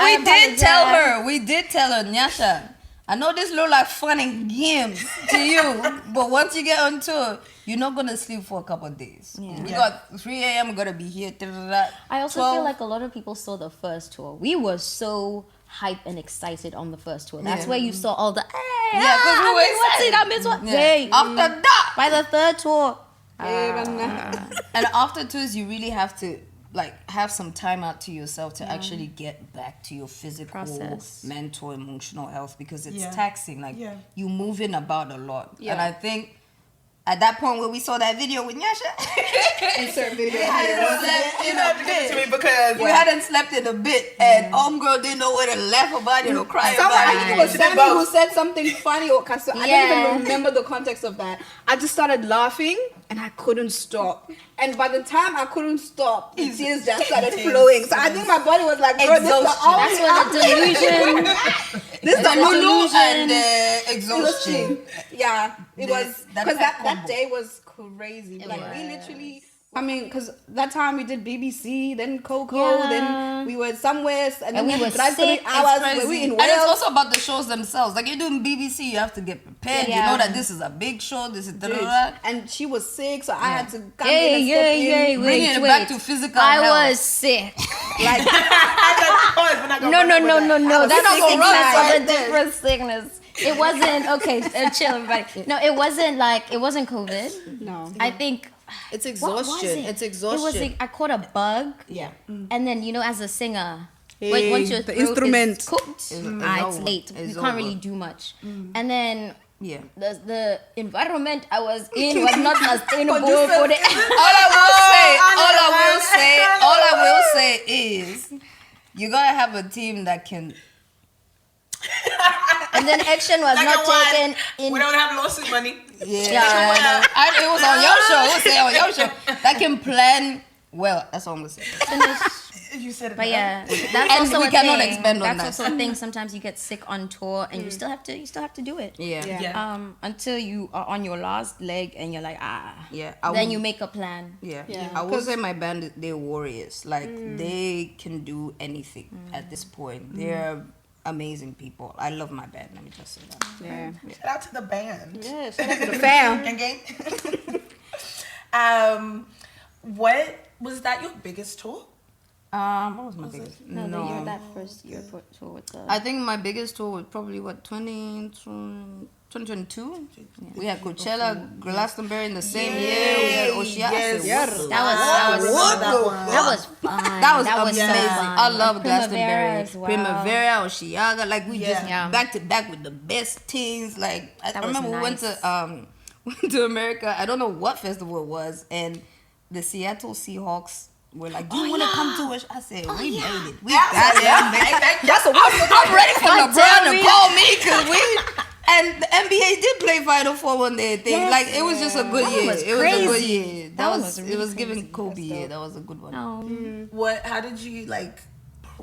we did tell her, Nyasha, I know this look like fun and games to you, but once you get on tour, you're not gonna sleep for a couple of days. We got 3 a.m. Gonna be here. I also 12. feel like a lot of people saw the first tour. We were so hype and excited on the first tour. That's where you saw all the because we were excited. I miss what. Hey, After that, by the third tour, and after tours, you really have to like have some time out to yourself to actually get back to your physical, Process. mental, emotional health, because it's taxing. Like you moving about a lot, and I think at that point where we saw that video with Nyasha, Insert video. You have to give it to me because we hadn't slept in a bit, and homegirl didn't know where to laugh about it or cry Someone, about I think it. it was Sammy who said something funny or I don't even remember the context of that. I just started laughing and I couldn't stop. And by the time I couldn't stop, the tears just started flowing. So I think my body was like, bro, this is the only that's where the delusion. this is the Lulu delusion. and exhaustion. Yeah, it was that because combo. that day was crazy. Like we literally. I mean, because that time we did BBC, then Coco, then we were somewhere, and then we we were had to drive 3 sick. hours. Crazy. Were we in And it's Wales? also about the shows themselves. Like you're doing BBC, you have to get prepared. You know that this is a big show. This is And she was sick, so I had to come in Hey, and step in. bringing it back to physical health. I was sick. Like, No. That's not gonna sickness run of a different sickness. It wasn't okay. Chill, everybody. No, it wasn't COVID. no. I think. It's What was exhaustion. it? It's exhaustion. It was like I caught a bug. Yeah. And then as a singer, Hey, once your the throat instrument. is cooked, It's it's over. late. It's You can't over. really do much. And then Yeah. The environment I was in was not sustainable for the. All I will say is, you gotta have a team that can. And then action was not taken in. We don't have lawsuit money. Yeah, it was on your show. We'll say on your show. That can plan well. That's all I'm gonna say. You said it. But yeah, that's And also we a cannot thing. expand on That's that. also a thing. Sometimes you get sick on tour, and you still have to do it. Yeah. Until you are on your last leg, and you're like, Yeah. then you make a plan. Yeah. Yeah. I will say my band, they're warriors. Like, they can do anything at this point. They're amazing people. I love my band. Let me just say that. Yeah. Shout out to the band. Yeah, shout out to the fam. Gang, gang. What was that your biggest tour? What was my biggest? No, that first year tour with the. I think my biggest tour was probably 2022. We had Coachella, Glastonbury in the same year. We had Oceana. Yes. That was fun. That was so amazing. fun. I love Primavera Glastonbury, as well. Primavera, Oceana. Like, we just Yeah. back to back with the best teams. Like, I That was remember we went nice. to went to America. I don't know what festival it was, and the Seattle Seahawks were like, "Do you want to come to us?" I said, "We made it. We got it. I'm ready for LeBron to call me because we." And the NBA did play Final Four one day. Yes. Like, it was just a good year. was It was a good crazy. year. That one was really it was crazy. giving Kobe year. That was a good one. What? How did you like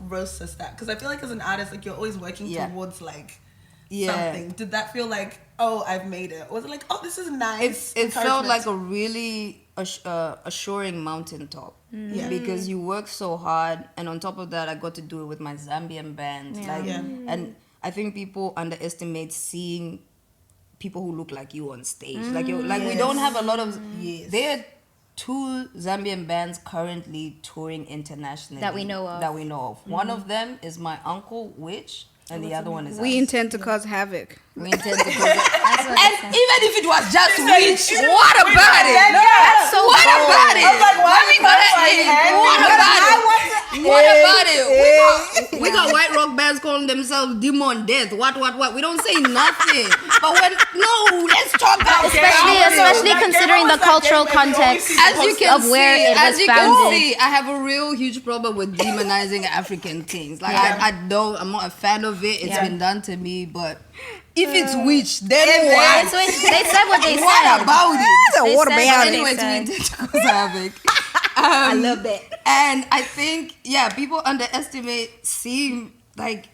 process that? Because I feel like as an artist, like you're always working towards like something. Did that feel like, oh, I've made it? Or was it like, oh, this is nice? It felt like a really assuring mountaintop. Because you work so hard, and on top of that, I got to do it with my Zambian band. And I think people underestimate seeing people who look like you on stage. Like we don't have a lot of. There are 2 Zambian bands currently touring internationally That we know of. One of them is my uncle, Witch, and the other one is We us. intend to cause havoc. We intend to go. And even if it was just Witch, what about it? That's so What bold. about it? What about it? We got white rock bands calling themselves Demon Death. What? We don't say nothing. But let's talk about Especially considering the cultural context of where it was founded. I have a real huge problem with demonizing African things. Like, I'm not a fan of it. It's been done to me, but if it's witch, then what? They said what they What said. about it? They But said what they anyways, we said. intend to cause havoc. I love that. And I think, people underestimate seeing, like,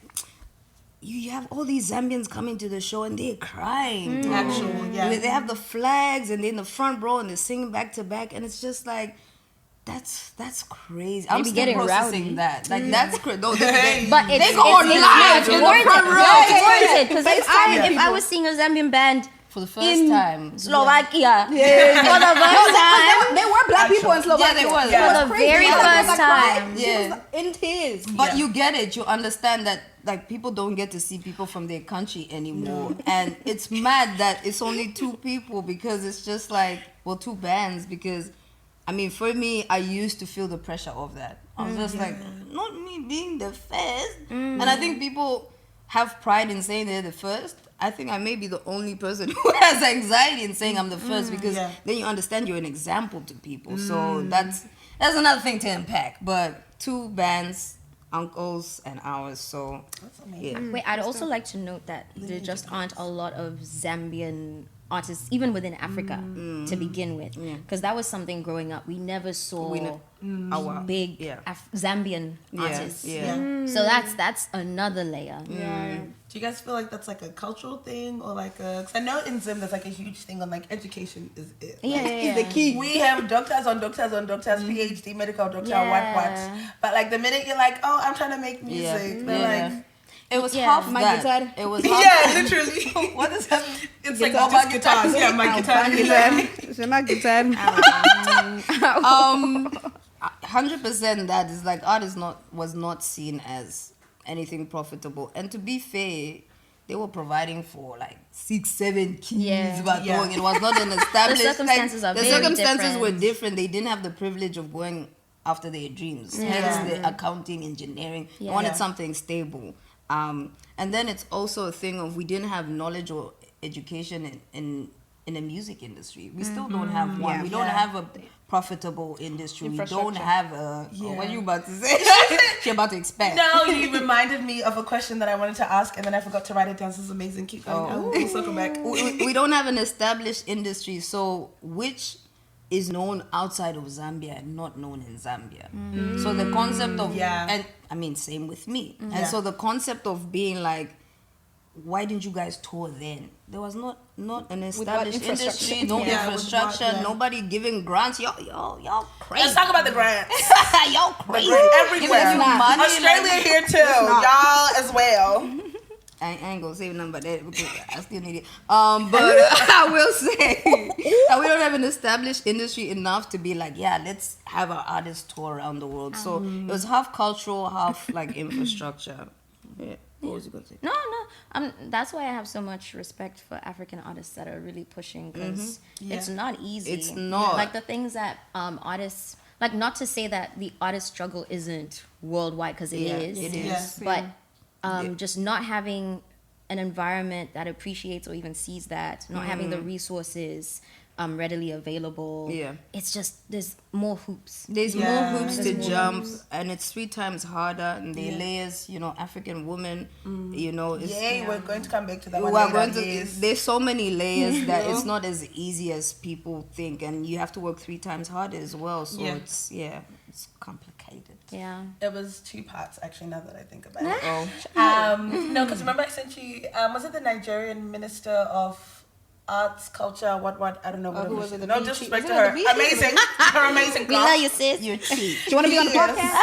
you have all these Zambians coming to the show and they're crying. They have the flags and they're in the front row and they're singing back to back, and it's just like, that's crazy. I'm be still getting processing rowdy. that. Like, that's crazy. No, But they it's go on live in the warranted. front row. It's warranted. Because if I was seeing a Zambian band For the first time. Slovakia for the first time, There were black people in Slovakia. Yeah, they were. for the very first time. Yeah. In tears. But you get it. You understand that, like, people don't get to see people from their country anymore. And it's mad that it's only 2 people, because it's just like, 2 bands, because, I mean, for me, I used to feel the pressure of that. I was just like, not me being the first. And I think people have pride in saying they're the first. I think I may be the only person who has anxiety in saying I'm the first, because then you understand you're an example to people. So that's another thing to unpack. But 2 bands, uncles and ours. So Wait, I'd also like to note that there just aren't a lot of Zambian artists, even within Africa, to begin with. Because that was something growing up. We never saw big Zambian artists. So that's another layer. Do you guys feel like that's like a cultural thing, or like a? Cause I know in Zim there's like a huge thing on like education is it. Yeah. The key. We have doctors on doctors on doctors, PhD, medical doctor, what. But like the minute you're like, oh, I'm trying to make music, they're like, it was half my that. guitar. It was half literally. What is happening? It's like all my guitars. Yeah, my guitar. 100% that is like, art was not seen as anything profitable. And to be fair, they were providing for like 6-7 kids but going. It was not an established. The circumstances are the very circumstances different. were different. They didn't have the privilege of going after their dreams. Hence the accounting, engineering. They wanted something stable. And then it's also a thing of, we didn't have knowledge or education in the music industry. We still don't have one. Yeah. We don't have a profitable industry. We don't Infrastructure. have a. Yeah. What are you about to say? You're about to expand. No, you reminded me of a question that I wanted to ask, and then I forgot to write it down. This is amazing. Keep going. We'll circle back. We don't have an established industry, so which is known outside of Zambia and not known in Zambia. So the concept of and I mean same with me. And so the concept of being like, why didn't you guys tour then? There was not an established industry, no infrastructure, nobody giving grants. Y'all crazy. Let's talk about the grants. Y'all crazy. Everywhere. Money, Australia here too. Y'all as well. I ain't gonna say nothing about that because I still need it. But I will say that we don't have an established industry enough to be like, yeah, let's have our artists tour around the world. So it was half cultural, half like infrastructure. Yeah. What was you gonna say? No. That's why I have so much respect for African artists that are really pushing, because it's not easy. It's not. Like the things that artists, like, not to say that the artist struggle isn't worldwide, because it is. It is. But just not having an environment that appreciates or even sees that, not having the resources readily available. Yeah. It's just, there's more hoops. There's more hoops to more jump, and it's 3 times harder. And the layers, African women, it's, We're going to come back to that we one are later. going to. There's so many layers that it's not as easy as people think, and you have to work 3 times harder as well. So it's complicated. Yeah. It was 2 parts, actually, now that I think about it. No, because remember I sent you, was it the Nigerian Minister of Arts, Culture, what? I don't know. who was it? No disrespect to her. Amazing. Her amazing. We love you, sis. You're cheap. Do you want to be on the podcast?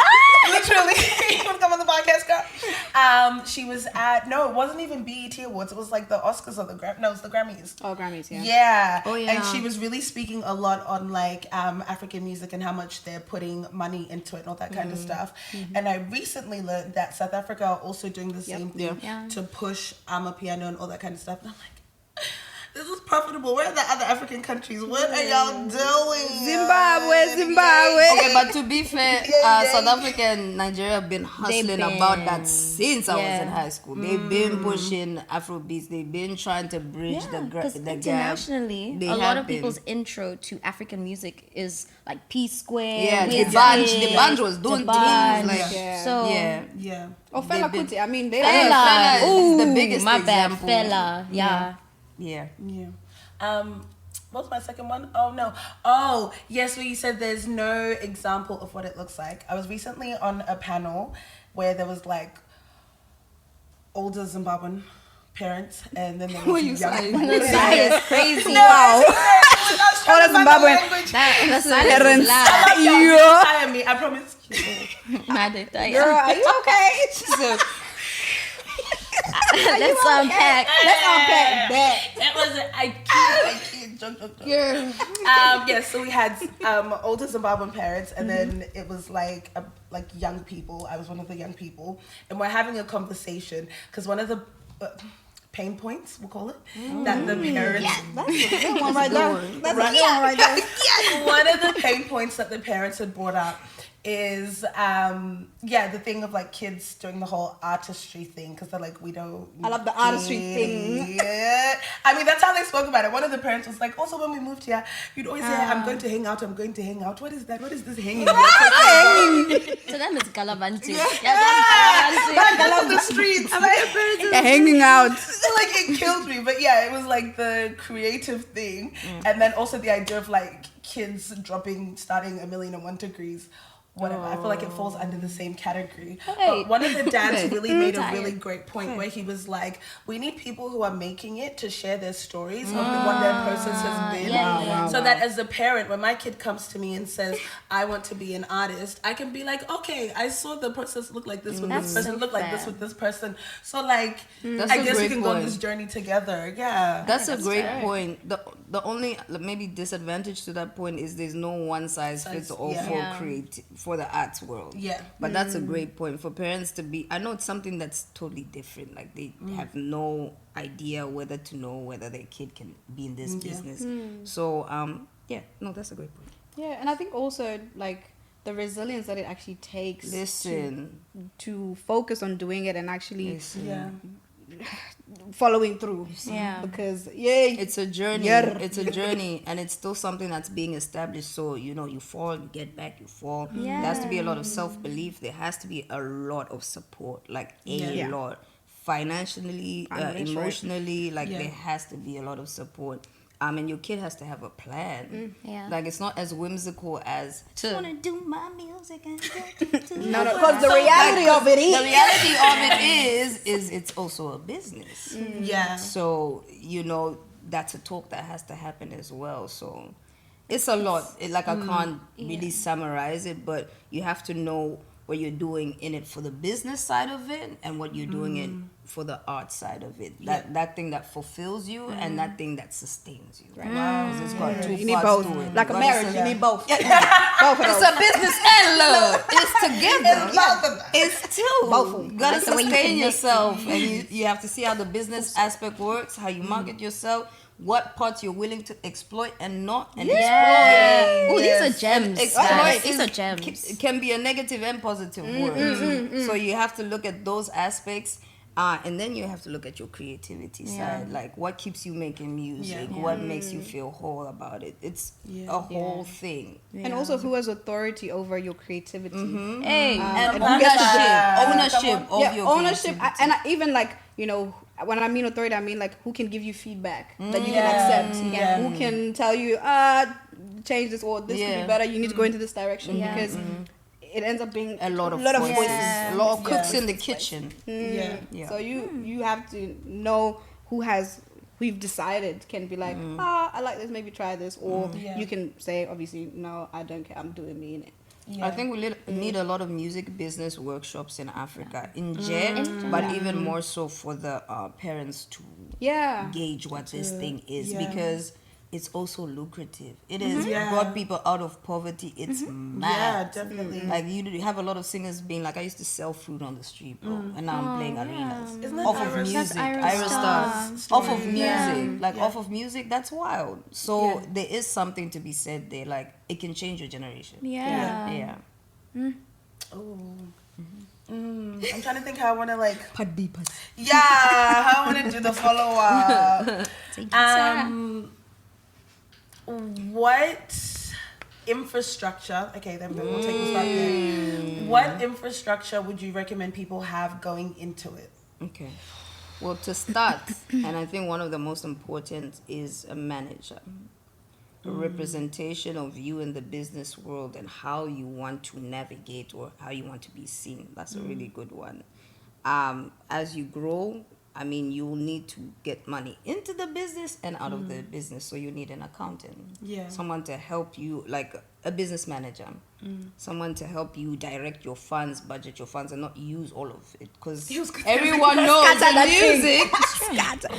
Literally. You want to come on the podcast, girl? She was at, no, it wasn't even BET Awards. It was like the Oscars or the it was the Grammys. Oh, Grammys, yeah. Yeah. Oh, yeah. And she was really speaking a lot on like African music and how much they're putting money into it and all that kind of stuff. And I recently learned that South Africa are also doing the same thing to push Amapiano and all that kind of stuff. And I'm like, this is profitable. Where are the other African countries? What are y'all doing? Zimbabwe. Okay, but to be fair, South Africa and Nigeria have been hustling about that since I was in high school. They've been pushing Afrobeats. They've been trying to bridge the gap. Internationally, a lot of people's intro to African music is like P Square. Yeah, the Wizkid, band was doing D'banj. things like So Yeah. Oh, Fela Kuti. I mean, they Fela, is the biggest my example. bad, Fela. Yeah. Yeah. What was my second one? Oh no. Oh yes, where you said there's no example of what it looks like. I was recently on a panel where there was like older Zimbabwean parents, and then there was young. That is crazy. Wow. Older Zimbabwean That's parents. You tire me. I promise. Girl, are you okay? Let's unpack. Let's unpack that. It was I can't joke. Yeah. So we had older Zimbabwean parents, and then it was like young people. I was one of the young people, and we're having a conversation because one of the pain points, we'll call it, that the parents. That's a good one right there. That's a good one right there. One of the pain points that the parents had brought up is the thing of like kids doing the whole artistry thing, because they're like, we don't I love the artistry thing. Yeah, I mean that's how they spoke about it. One of the parents was like, also when we moved here, you'd always say, I'm going to hang out. What is that? What is this hanging? To them it's Galavanti. That's on the streets. Hanging out. Like it killed me, but yeah, it was like the creative thing, and then also the idea of like kids starting 1,000,001 degrees. Whatever. I feel like it falls under the same category. But one of the dads really made a really great point where he was like, we need people who are making it to share their stories of what their process has been. So that as a parent, when my kid comes to me and says, I want to be an artist, I can be like, okay, I saw the process look like this with this person, look like this with this person. So like, I guess we can go on this journey together. Yeah. That's a great point. The only maybe disadvantage to that point is there's no one size fits all for the arts world. Yeah. But that's a great point for parents to be. I know it's something that's totally different. Like they have no idea whether their kid can be in this business. So that's a great point. Yeah, and I think also like the resilience that it actually takes to focus on doing it and actually following through. Yeah. Because it's a journey. Yeah. It's a journey, and it's still something that's being established. So you fall, you get back, you fall. Yeah. There has to be a lot of self-belief. There has to be a lot of support, like Yeah. lot, financially, That's emotionally. Like Yeah. there has to be a lot of support. And your kid has to have a plan. Yeah. Like it's not as whimsical as just want to do my music and go to No, because the reality of it the reality of it is it's also a business. Yeah. So, that's a talk that has to happen as well. So it's a lot. I can't really summarize it, but you have to know what you're doing in it for the business side of it and what you're doing it for the art side of it. That thing that fulfills you and that thing that sustains you. Right. Wow. It's got two you need parts both. to it. Like a But marriage, it's you need both. Both of It's those. a business and love. It's together. It's two. Both of them. You gotta That's the way you sustain connect. yourself, and you have to see how the business aspect works, how you market yourself, what parts you're willing to exploit and not, and exploit. Oh, these are gems. Exploit guys. These is- are gems. can be a negative and positive word. So you have to look at those aspects. And then you have to look at your creativity side, like what keeps you making music, what makes you feel whole about it. It's a whole thing. And also, who has authority over your creativity? Hey, and who gets to ownership of your ownership. creativity. Even like, when I mean authority, I mean like who can give you feedback that you can accept. Who can tell you, change this, or this could be better. You need to go into this direction because it ends up being a lot of voices. a lot of cooks in the kitchen. So you have to know who we've decided can be like, I like this, maybe try this, or you can say, obviously, no, I don't care, I'm doing me in it. I think we need a lot of music business workshops in Africa, in Jet, but even more so for the parents to gauge what this thing is because it's also lucrative. It has brought people out of poverty. It's mad. Yeah, definitely. Like you have a lot of singers being like, I used to sell food on the street, bro, and now I'm playing arenas Isn't that off of Ira music. Star? Ira Star, off of music, Yeah. off of music. That's wild. So there is something to be said there. Like it can change your generation. Yeah. I'm trying to think how I want to Pad B pad. how I want to do the follow up. What infrastructure? Okay, then we'll take a start there. What infrastructure would you recommend people have going into it? Okay. Well, to start, and I think one of the most important is a manager. A representation of you in the business world and how you want to navigate or how you want to be seen. That's a really good one. As you grow, I mean, you'll need to get money into the business and out of the business. So you need an accountant. Yeah. Someone to help you, like a business manager. Someone to help you direct your funds, budget your funds, and not use all of it. Because everyone knows in music,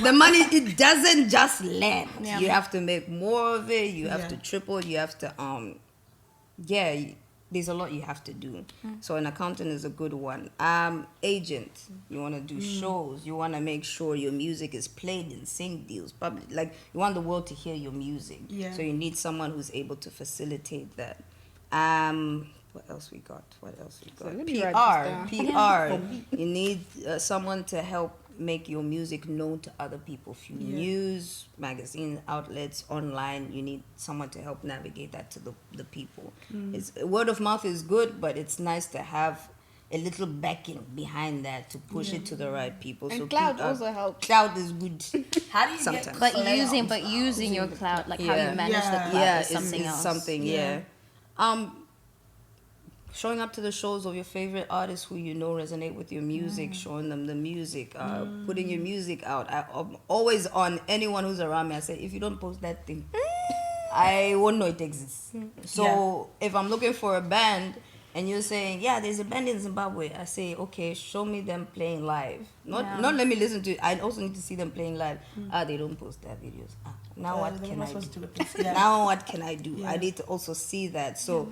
the money, it doesn't just land. Yeah. You have to make more of it. You have to triple. You have to, there's a lot you have to do. So an accountant is a good one. Agent, you want to do shows. You want to make sure your music is played in sync deals. Like you want the world to hear your music. Yeah. So you need someone who's able to facilitate that. What else we got? So let me write this PR. You need someone to help make your music known to other people through news, magazine outlets, online. You need someone to help navigate that to the people. It's, word of mouth is good, but it's nice to have a little backing behind that to push it to the right people. And so cloud also helps. Cloud is good. How do you Sometimes. get But clout? using your cloud, like how you manage the cloud Yeah, is something else. Something. Showing up to the shows of your favorite artists who you know resonate with your music, showing them the music, putting your music out. I'm always on anyone who's around me. I say, if you don't post that thing, I won't know it exists. So if I'm looking for a band and you're saying, yeah, there's a band in Zimbabwe, I say, okay, show me them playing live. Not let me listen to it. I also need to see them playing live. They don't post their videos. Now what can I do? Now what can I do? I need to also see that. So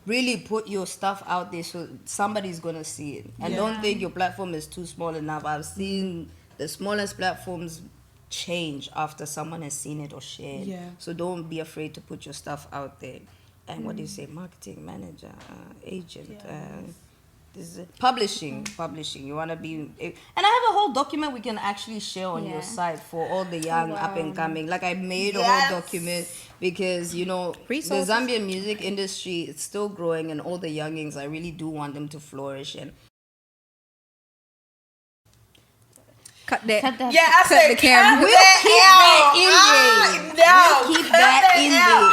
really put your stuff out there so somebody's gonna see it. And don't think your platform is too small enough. I've seen the smallest platforms change after someone has seen it or shared. So don't be afraid to put your stuff out there. And what do you say? Marketing manager, agent. This is publishing. You want to be, and I have a whole document we can actually share on your site for all the young up and coming. Like I made a whole document because the Zambian music industry is still growing, and all the youngings, I really do want them to flourish. And Cut that. Yeah, I said the camera. we'll keep that in there.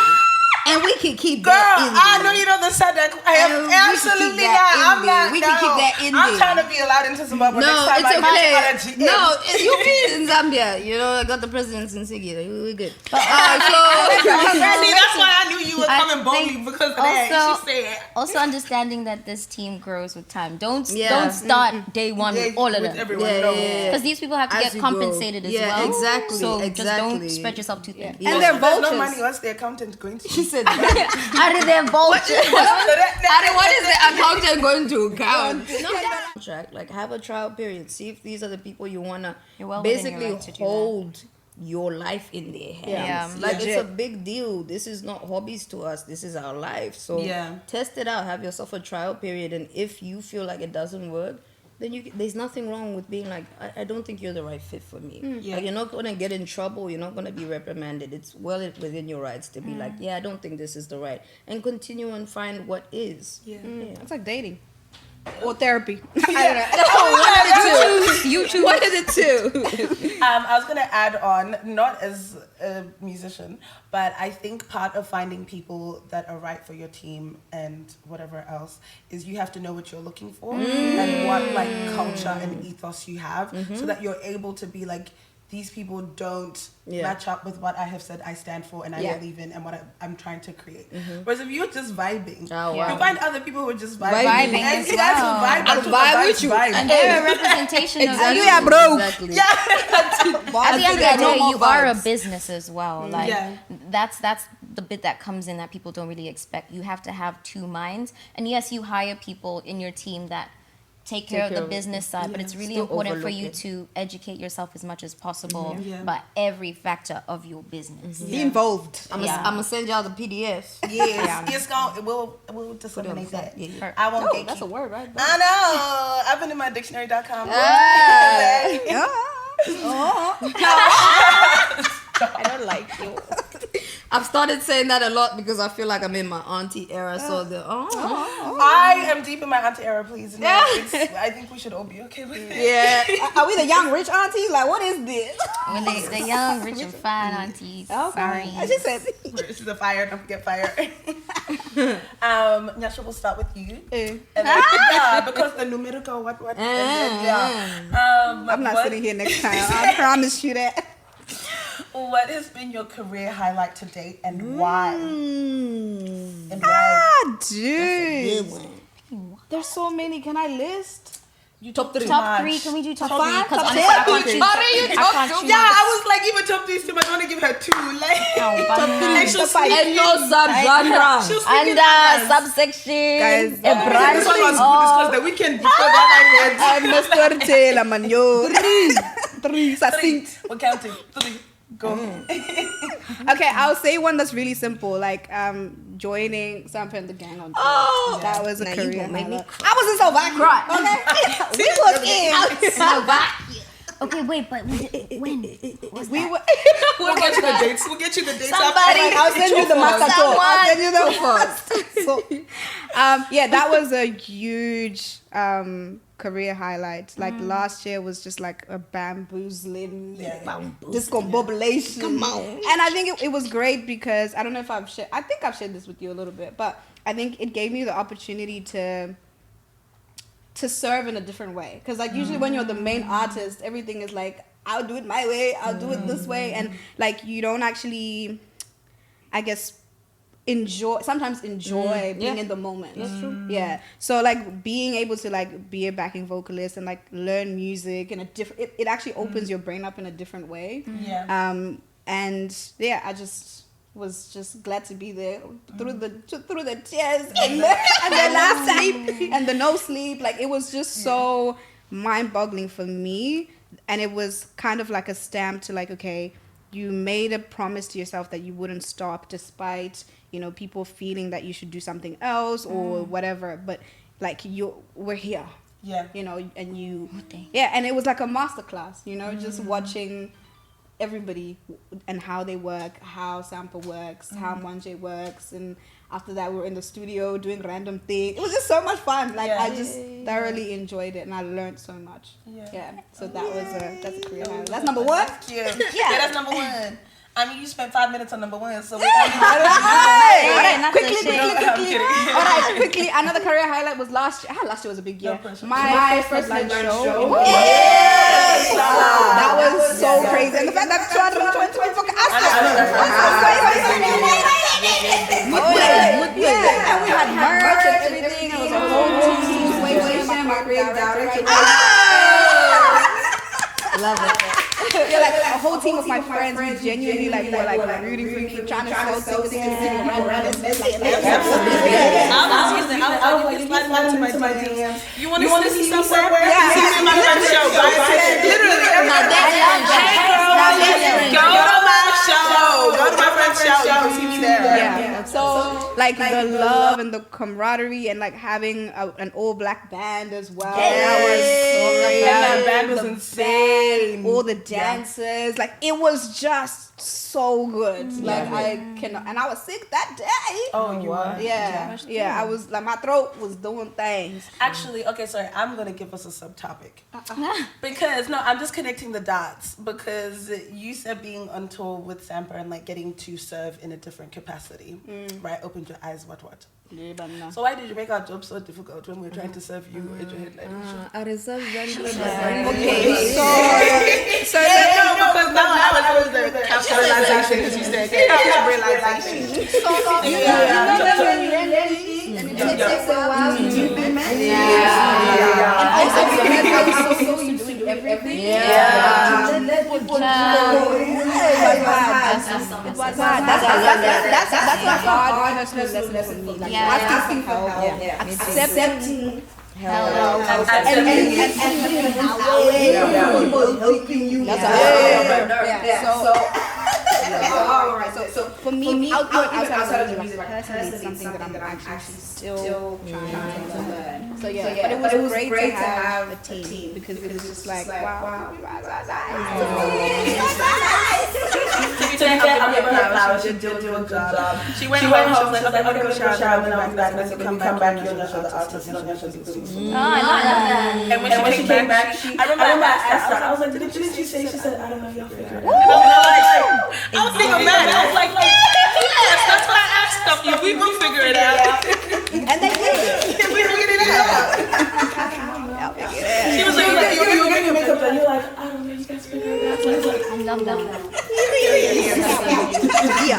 And we can keep that in there. I know you don't decide that. I am absolutely not. I'm not. We can keep that in there. I'm trying to be allowed into Zimbabwe. No, next time it's I okay. No, you'll be in Zambia. I got the presidents in Sigi. We're good. See, that's why I knew you were coming boldly because of that. She said. Also understanding that this team grows with time. Don't start day one with all of them. Because these people have to get compensated as well. Exactly. So just don't spread yourself too thin. And they're vultures. There's no money. What's the accountant going to? She said, How did they vultures? what is the accountant going to count? Like have a trial period. See if these are the people you want to basically hold your life in their hands. Like it's a big deal. This is not hobbies to us. This is our life. So test it out. Have yourself a trial period. And if you feel like it doesn't work, then there's nothing wrong with being like, I don't think you're the right fit for me. Like, you're not going to get in trouble. You're not going to be reprimanded. It's well within your rights to be like, I don't think this is the right. And continue and find what is. It's like dating. Or therapy. You choose. One of the two. I was going to add on, not as a musician, but I think part of finding people that are right for your team and whatever else is you have to know what you're looking for and what like culture and ethos you have so that you're able to be like, these people don't match up with what I have said I stand for and I believe in and what I'm trying to create. Whereas if you're just vibing, you find other people who are just vibing. And you guys will vibe with you. And they're a representation of Exactly. you. Yeah, bro. Exactly. At the end of the day, you are a business as well. Like Yeah. that's the bit that comes in that people don't really expect. You have to have two minds. And yes, you hire people in your team that take care of the business side, but it's really important for you to educate yourself as much as possible about every factor of your business. Be involved. I'm gonna send y'all the PDF. It's gonna we'll disseminate that. I won't gatekeep. That's a word, right? I know. I've been in my dictionary.com. I don't like you. I've started saying that a lot because I feel like I'm in my auntie era. So I am deep in my auntie era, please. No, I think we should all be okay with it. yeah. Are we the young rich aunties? Like, what is this? When the young, rich, and fine aunties. Sorry. I just said. This is a fire. Don't forget fire. Nyasha, we'll start with you. And then, because the numerical what. And then, I'm not sitting here next time. I promise you that. What has been your career highlight to date and why? And why? Ah, dude. There's so many. Can I list? Top three. Top three. Can we do top three? five? Because Top honestly, I can't choose. Top three. Yeah, I was like, even top three, I want to give her two. Like, And no subgenre. Under subsection. Guys, This one was good because the weekend before that I I'm a storyteller, man. Yo. Three. Succinct. We're counting. Three. Go. Okay, I'll say one that's really simple, like joining Sampa and the gang on tour. That was a career highlight. I was in Slovakia. Okay, we was in Slovakia. Okay, wait, but when? We were. We'll get you the dates. We'll get you the dates. I'll send you the master tour. I'll send you the first. So, yeah, that was a huge career highlight. Like last year was just like a bamboozling, discombobulation. Come on. And I think it was great because I don't know if I think I've shared this with you a little bit, but I think it gave me the opportunity to serve in a different way. Because like usually when you're the main artist, everything is like, I'll do it my way, I'll do it this way. And like you don't actually, I guess, enjoy being in the moment. That's true. Yeah. So like being able to like be a backing vocalist and like learn music in a different, it actually opens your brain up in a different way. Yeah. And yeah, I was just glad to be there through the tears and the last sleep and the no sleep. Like it was just so mind-boggling for me, and it was kind of like a stamp to like, okay, you made a promise to yourself that you wouldn't stop despite, you know, people feeling that you should do something else or whatever, but like we're here. Yeah. You know, and and it was like a masterclass, you know, just watching everybody and how they work, how sample works, how Manje works, and after that we were in the studio doing random things. It was just so much fun. Like I just thoroughly enjoyed it and I learned so much. Yeah. So that's a career highlight. That's number one. Yeah, that's number one. I mean, you spent 5 minutes on number one, so All right, quickly. I'm All right, quickly. Another career highlight was last year. Last year was a big year. My first live show. That was so crazy. And the fact that 220 people asked us. And we had merch and everything. It was a whole team. My creative director. Love it. Yeah, like a whole team of my friends who genuinely like were like rooting for me, trying to sell tickets around this. I was like, slide to my DMs. You want to see somewhere? Yeah. See me in my friend's show. Literally. Go to my show. Go to my friend's show. You can see me there. Yeah. So like the love and the camaraderie and like having an all black band as well. That was so great. That band was insane. All the dances, like it was just so good. Like I cannot, and I was sick that day. Oh, you were? Yeah. I was like, my throat was doing things. Actually, okay, sorry, I'm gonna give us a subtopic because I'm just connecting the dots because you said being on tour with Sampa and like getting to serve in a different capacity, right? Opened your eyes, what? So why did you make our job so difficult when we were trying to serve you at your headlining show? Okay, so because now I was the capitalization because you said capitalization. And it takes a while to implement. And also because I was so used to doing everything. Let people know. It was hard. That's what hard personal lesson for me. Like asking for help, accepting help, and people helping you. So for me, outside of the music, personally, it's something that I'm actually still trying to learn. So but it was great to have a team because it was just like wow. To be fair, I'm giving her flowers. She did do a good job. She went home. She was like, okay, I'm gonna go shower. And then I'll be back. And then come back. You're the other artist. And I love that. And when she came back, I remember I asked her. I was like, did you say? She said, I don't know. Y'all figure it out. I was thinking mad. I was like, yes, that's what I asked of you. We will figure it out. And they did. We figured it out. She was like, you're getting your makeup done. You're like, I don't know. You guys figure it out. I love that.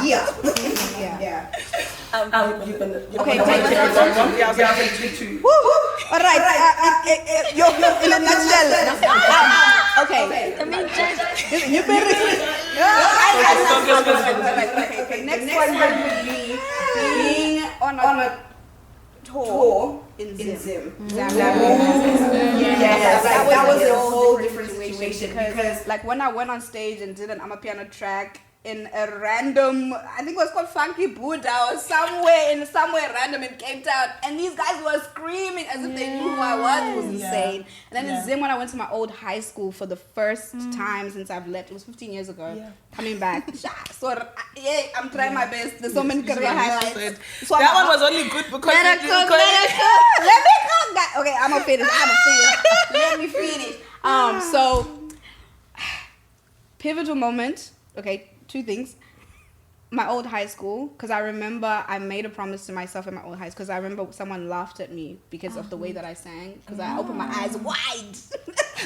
Yeah. Okay. All right. Yo, in a nutshell. Okay. You've been okay. Next one would be being on a tour in Zim. That was a whole different situation because like when I went on stage and did an amapiano track in a random, I think it was called Funky Buddha or somewhere random in Cape Town, and these guys were screaming as if they knew who I was. It was insane. And then in Zim, when I went to my old high school for the first time since I've left, it was 15 years ago, coming back. So I'm trying my best. There's so many career highlights. So that one was only good because let me cook. Okay, I'm gonna finish. Let me finish. So pivotal moment. Okay, two things. My old high school, because I remember I made a promise to myself in my old high school, because I remember someone laughed at me because of the way that I sang, because I opened my eyes wide.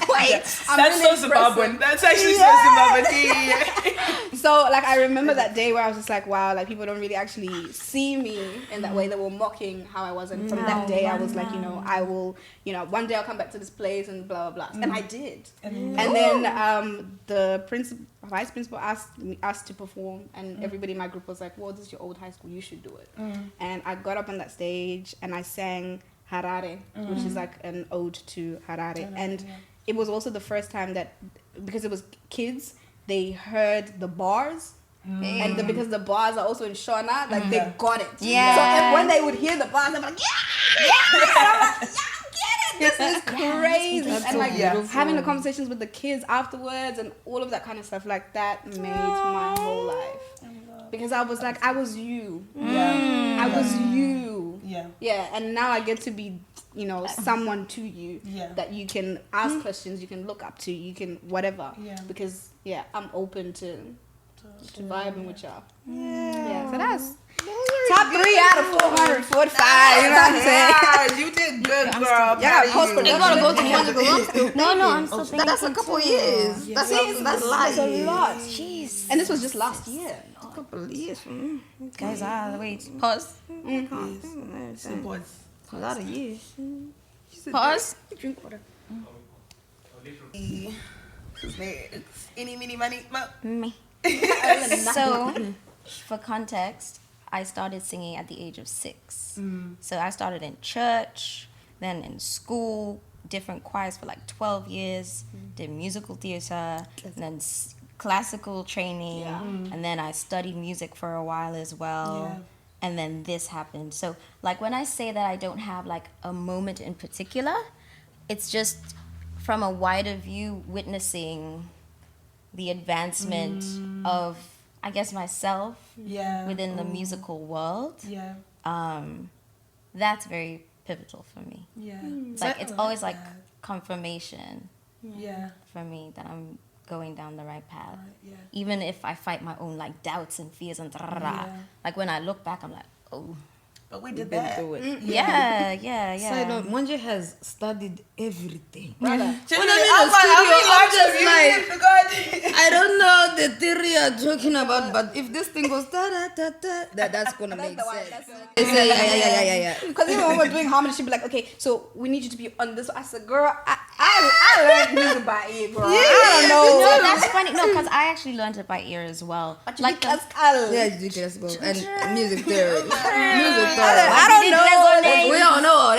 That's really so Zimbabwean. That's actually so Zimbabwean. So like I remember that day where I was just like, wow, like people don't really actually see me in that way. They were mocking how I was, and from that day I was like, I will, one day I'll come back to this place and blah blah blah. And I did. And then the vice principal asked to perform, and everybody in my group was like, well, this is your old high school, you should do it. And I got up on that stage and I sang Harare, which is like an ode to Harare. And it was also the first time that, because it was kids, they heard the bars And because the bars are also in Shona, like they got it. Yeah. So when they would hear the bars, they're like, yeah! And I'm like, yeah, get it! This is crazy. And like having the conversations with the kids afterwards and all of that kind of stuff, like that made my whole life. Because I was like, I was you. I was you. Yeah. And now I get to be, you know, someone to you that you can ask questions, you can look up to, you can whatever. Because I'm open to vibing with y'all. So that's top 3 out of 445. You know what I'm saying? You did good, girl. Yeah, post-production. You gotta go to Monica Love. No, I'm still thinking. That's a couple of years. That's a lot. That's a lot. Jeez. And this was just last year. A couple of years. Guys, wait. Pause. It's a lot of years. Pause. Drink water. Any, mini, money, mo. Me. So, for context, I started singing at the age of 6. So I started in church, then in school, different choirs for like 12 years, did musical theater, and then classical training, and then I studied music for a while as well. And then this happened. So like when I say that I don't have like a moment in particular, it's just from a wider view witnessing the advancement of, I guess, myself within the musical world. That's very pivotal for me. Like it's always like confirmation for me that I'm going down the right path. Even if I fight my own like doubts and fears and like when I look back, I'm like, oh. But we did that. Through it. Yeah. Side note, Monje has studied everything. Brother. When I'm in the studio, I'm just like, I don't know the theory you're talking about, but if this thing goes that's gonna make sense. Yeah. Because even when we're doing harmony, she'd be like, okay, so we need you to be on this. I said, girl, I learned music by ear, girl. I don't know. No, that's funny. No, because I actually learned it by ear as well. Like let's go. Let's go. And music theory. I don't know. We don't know.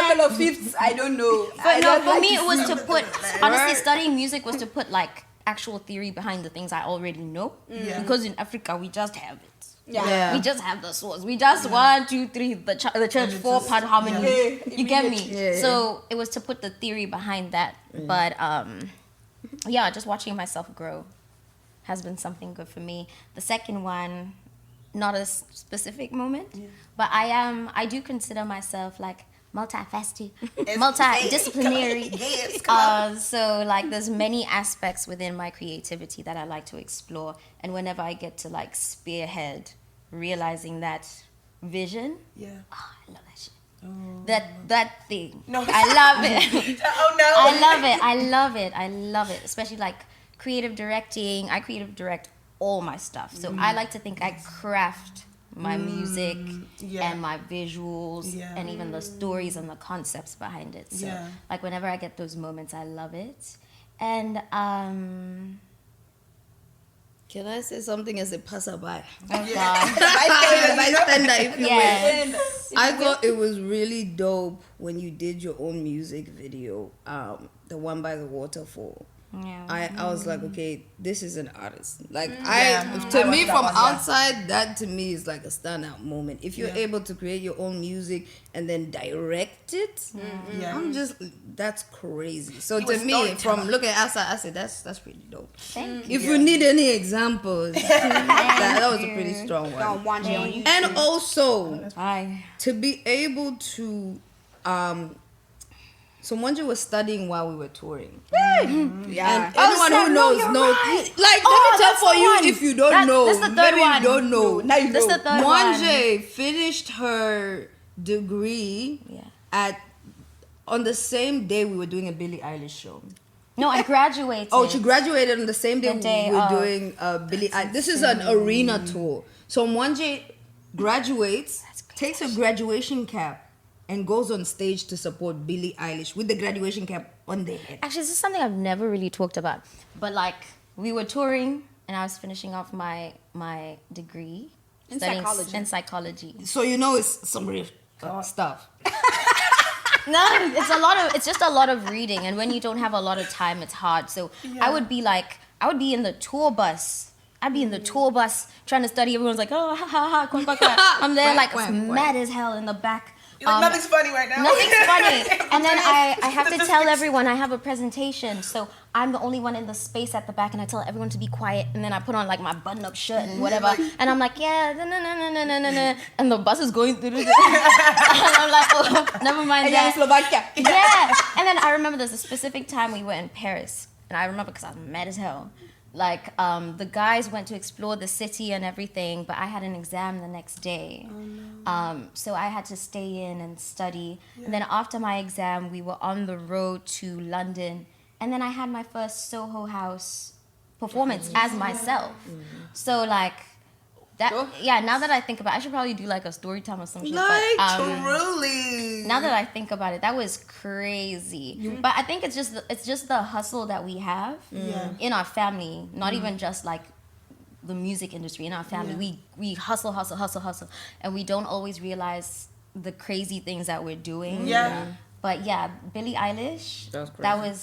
Similar fifths, I don't know. But no, for me, it was to put, honestly, studying music was to put like actual theory behind the things I already know. Because in Africa, we just have it. We just have the source. We just 1, 2, 3, the church 4-part harmony. You get me? So it was to put the theory behind that. But just watching myself grow has been something good for me. The second one, not a specific moment, but I do consider myself like multifaceted, multidisciplinary. So like there's many aspects within my creativity that I like to explore, and whenever I get to like spearhead realizing that vision, I love that shit. That thing. No. I love it. I love it. Especially like creative directing. I creative direct all my stuff. So I like to think I craft my music and my visuals and even the stories and the concepts behind it. So like whenever I get those moments, I love it. And can I say something as a passerby? oh God. Bystander, if you will. Yes. I thought it was really dope when you did your own music video, the one by the waterfall. I was like, okay, this is an artist. Like to me from outside, that to me is like a standout moment. If you're able to create your own music and then direct it, I'm just, that's crazy. So to me, from looking outside, I said that's pretty dope. Thank you. If you need any examples, that was a pretty strong one. And also to be able to so Monje was studying while we were touring. And anyone who knows. Like, let me tell for you if you don't know. This is the third one. You don't know. Now you know. The third one. Monje finished her degree on the same day we were doing a Billie Eilish show. No, I graduated. Oh, she graduated on the same day, day we were doing Billie Eilish. This is an arena tour. So Monje graduates, takes her graduation cap, and goes on stage to support Billie Eilish with the graduation cap on their head. Actually, this is something I've never really talked about. But like, we were touring, and I was finishing off my degree in psychology. So you know it's some real stuff. No, it's just a lot of reading, and when you don't have a lot of time, it's hard. So I would be in the tour bus I'd be in the tour bus trying to study. Everyone's like, oh, ha, ha, ha, quack, quack, quack. I'm there like mad as hell in the back. You're like, nothing's funny right now. Nothing's funny. And then I have to tell everyone I have a presentation. So I'm the only one in the space at the back, and I tell everyone to be quiet. And then I put on like my button-up shirt and whatever. And I'm like, yeah, no. And the bus is going through. And I'm like, oh, never mind that. Yeah. And then I remember there's a specific time we were in Paris. And I remember because I was mad as hell. Like, the guys went to explore the city and everything, but I had an exam the next day. Oh, no. So I had to stay in and study. Yeah. And then after my exam, we were on the road to London. And then I had my first Soho House performance as myself. So, like, that, now that I think about it, I should probably do like a story time or some shit. Like, truly. Now that I think about it, that was crazy. But I think it's just the hustle that we have in our family, not even just like the music industry. In our family, we hustle, and we don't always realize the crazy things that we're doing. Yeah. But yeah, Billie Eilish,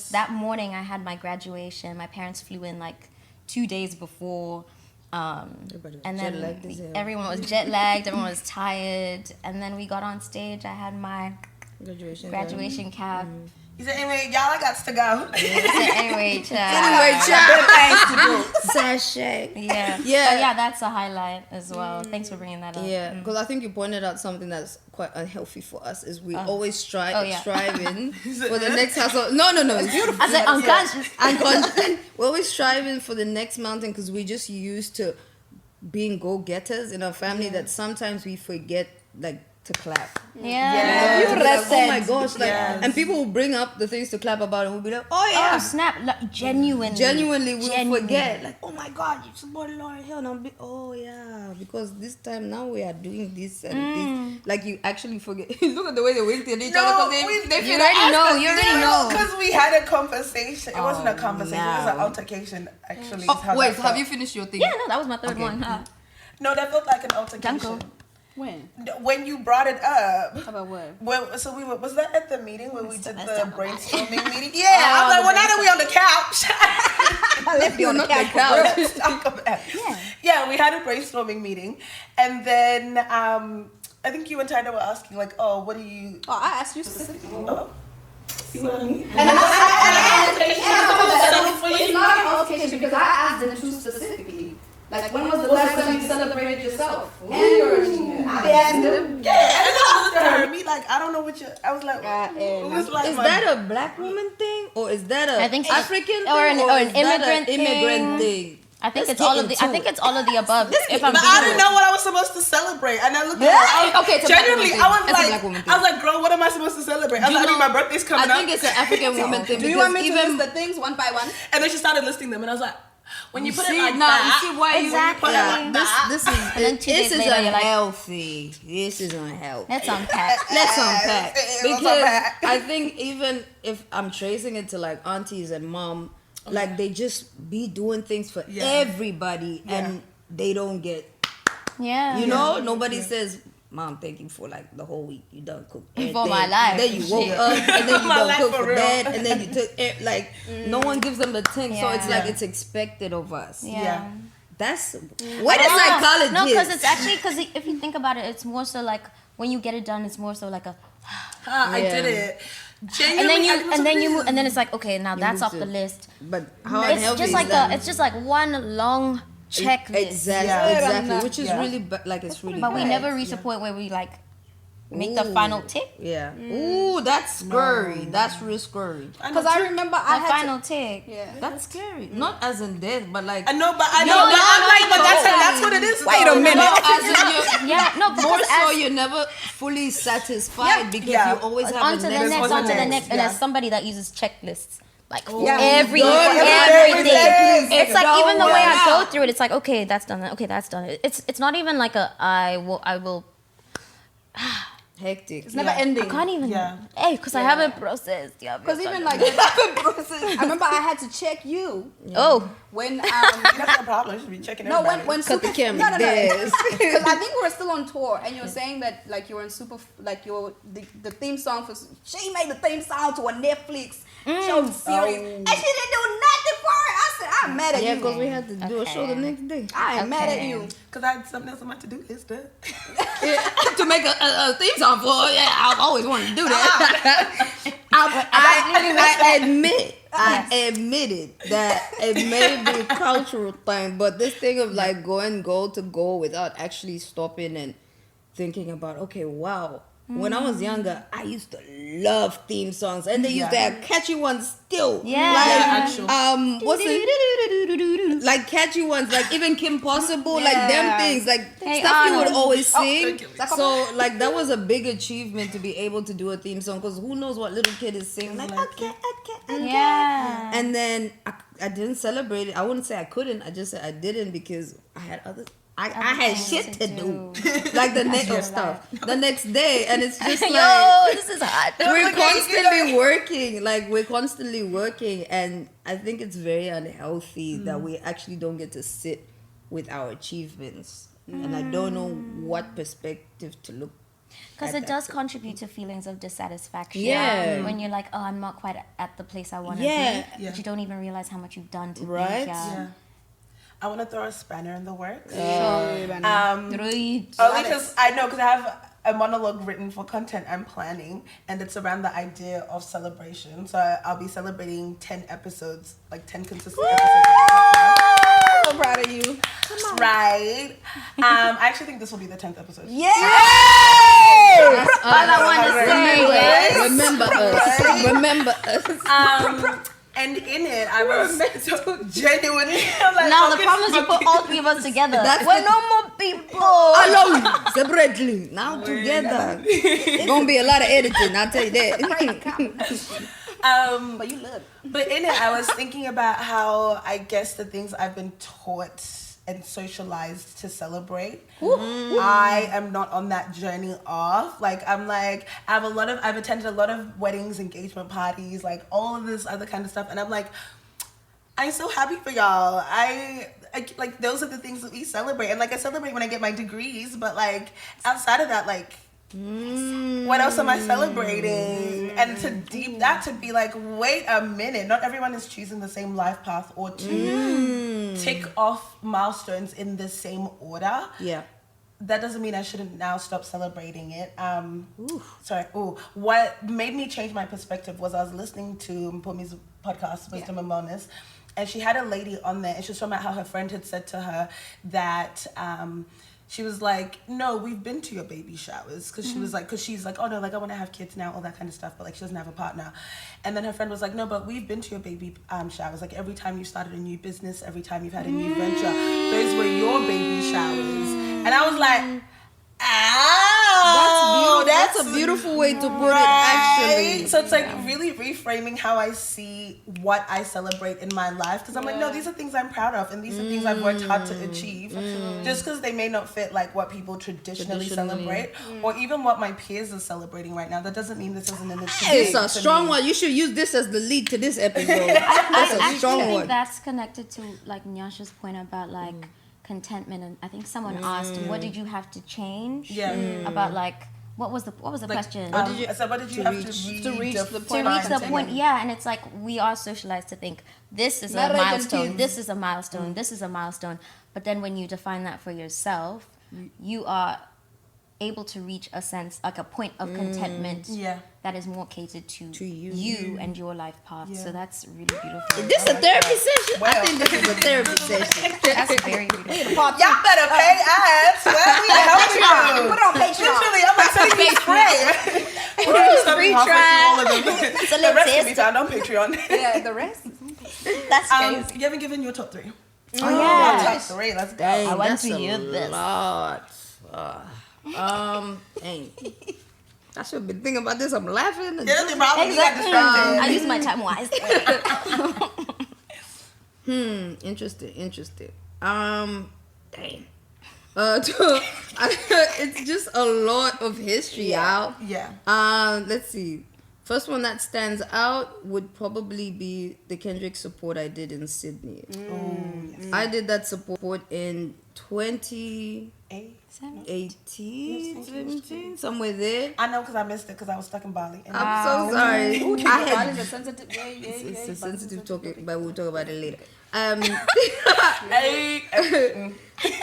that morning I had my graduation. My parents flew in like 2 days before. And then everyone was jet lagged, everyone was tired, and then we got on stage. I had my graduation cap. He said, anyway, y'all, I got to go. Anyway, child. Sashay. Yeah. But yeah, that's a highlight as well. Thanks for bringing that up. Yeah, because I think you pointed out something that's quite unhealthy for us is we always striving for the next hustle. No, it's beautiful. I said unconscious. We're always striving for the next mountain because we just used to being go-getters in our family that sometimes we forget like to clap. Yeah. Like, oh my gosh, like, and people will bring up the things to clap about and we'll be like, oh yeah. Oh snap, like, Genuinely we'll forget. Like, oh my God, you supported Lauryn Hill. And I'll be, oh yeah, because this time now we are doing this and this. Like you actually forget. Look at the way they winked at each other because they you already know. Because we had a conversation. It wasn't a conversation, it was an altercation actually. Wait, have you finished your thing? Yeah, no, that was my third one. No, that felt like an altercation. When you brought it up. About what? Was that at the meeting when we did the brainstorming meeting? Yeah, I was like, well, now that we on the couch. I left you on the couch. Let's talk about it. Yeah, we had a brainstorming meeting. And then I think you and Tyler were asking, like, oh, what do you... Oh, I asked you specifically. Oh. You know what I mean? It's not an altercation because I asked them too specifically. Like, when was the last time you celebrated yourself and your achievement? I asked them. Yeah, and I looked at her, me like, I don't know what I was like, is that a black woman thing? Or is that a African or thing? Or an immigrant thing? I think it's all of the. I think it's all of the above. But I didn't know what I was supposed to celebrate, and I looked at her. Okay, genuinely, I was like, girl, what am I supposed to celebrate? I was like, my birthday's coming up. I think it's an African woman thing. Do you want me to list the things one by one? And then she started listing them, and I was like, when you put it like you that, see why exactly. You put it like that. This is unhealthy. This is unhealthy. Let's unpack. Because I think even if I'm tracing it to like aunties and mom, like they just be doing things for everybody and they don't get nobody says, Mom, thank you for like the whole week. You done cooked for my life. Then you woke up and then you done cooked for dad and then you took it. Like no one gives them the thing, so it's like it's expected of us. Yeah. That's what is psychology? No, because it's actually if you think about it, it's more so like when you get it done, it's more so like a I did it. And then you move, and then it's like, okay, now that's off the list. But how it's just like it's just like one long checklist. Exactly. Which is really like it's really. But we never reach a point where we like make the final tick. Yeah. Ooh, that's scary. That's real scary. Because I remember I had final tick. Yeah. That's scary. Not as in death, but like. I know, but that's what it is. Wait a minute. More so, you're never fully satisfied because you always have onto the next. And as somebody that uses checklists. Like everything. It's like even the way I go through it, it's like, okay, that's done. Okay, that's done. It's not even like I will. Hectic. It's never ending. I can't even. Hey, because I haven't processed. Because even like I remember I had to check you. Oh. When that's no problem. You should be checking everybody. when cut the camera. Because I think we were still on tour, and you were saying that like you were in the theme song for. She made the theme song to a Netflix show series, and she didn't do nothing for it. I said, I I'm mad at you because we had to do a show the next day. I am mad at you because I had something else I'm about to do. Is that to make a theme song for? Yeah, I've always wanted to do that. I admitted that it may be a cultural thing, but this thing of like going goal to goal without actually stopping and thinking about, okay, wow. When I was younger, I used to love theme songs, and they used to have catchy ones still. What's it? Like catchy ones, like even Kim Possible, like them things, like stuff you would always sing. So like that was a big achievement to be able to do a theme song, because who knows what little kid is singing like okay. And then I didn't celebrate it. I wouldn't say I couldn't. I just said I didn't because I had other. I had shit to do, like the next stuff the next day, and it's just like, yo, this is hot. We're constantly working, and I think it's very unhealthy that we actually don't get to sit with our achievements, and I don't know what perspective to look. Because it does contribute to feelings of dissatisfaction. Yeah. When you're like, oh, I'm not quite at the place I want to be, but you don't even realize how much you've done to be here. Yeah. I want to throw a spanner in the works. Only because I have a monologue written for content I'm planning, and it's around the idea of celebration. So I'll be celebrating 10 episodes, like 10 consistent episodes of the podcast. So proud of you. Right. I actually think this will be the 10th episode. Yeah. All I want to say is Remember us. And in it, I was genuinely like, now the problem is you put all three of us together. We're no more people. Alone, separately, now together. It's gonna be a lot of editing, I'll tell you that. But you look. But in it, I was thinking about how I guess the things I've been taught and socialized to celebrate, I am not on that journey of I've attended a lot of weddings, engagement parties, like all of this other kind of stuff, and I'm like, I'm so happy for y'all. I like those are the things that we celebrate, and like I celebrate when I get my degrees, but like outside of that, like what else am I celebrating? And to deep that, to be like, wait a minute, not everyone is choosing the same life path or to tick off milestones in the same order. Yeah. That doesn't mean I shouldn't now stop celebrating it. What made me change my perspective was I was listening to Mpomi's podcast, Wisdom and Wellness, and she had a lady on there, and she was talking about how her friend had said to her that she was like, no, we've been to your baby showers. Because she's like, oh no, like I want to have kids now, all that kind of stuff. But like she doesn't have a partner. And then her friend was like, no, but we've been to your baby showers. Like every time you started a new business, every time you've had a new venture, those were your baby showers. And I was like, ow. That's a beautiful way to put it, actually. So it's like really reframing how I see what I celebrate in my life. Because I'm like, no, these are things I'm proud of, and these are things I've worked hard to achieve. Just because they may not fit like what people traditionally celebrate, or even what my peers are celebrating right now, that doesn't mean this isn't an achievement. It's a strong one. You should use this as the lead to this episode. That's a strong one. I think that's connected to like Nyasha's point about like contentment, and I think someone asked, what did you have to change? About like what was the question? What did you have to reach the point? To reach the point, and it's like we are socialized to think this is a milestone, this is a milestone, this is a milestone. But then when you define that for yourself, you are able to reach a sense, like a point of contentment that is more catered to you and your life path. So that's really beautiful. Is this a therapy session? Well, I think this is a therapy session. That's very beautiful. Y'all better pay us. Well, we help you. Put it on Patreon. Literally, I'm like, sending me free trial. The rest can be found on Patreon. Yeah, the rest. That's crazy. You haven't given your top 3. Oh yeah, top 3. Let's go. I want to hear this. Dang. I should have been thinking about this. I'm laughing. Exactly. I use my time wisely. Interesting. Dang. It's just a lot of history out. Yeah. Let's see. First one that stands out would probably be the Kendrick support I did in Sydney. I did that support in 2018, 17, somewhere there. I know because I missed it because I was stuck in Bali. I'm so sorry. Bali is a sensitive It's a sensitive topic, but we'll talk about it later.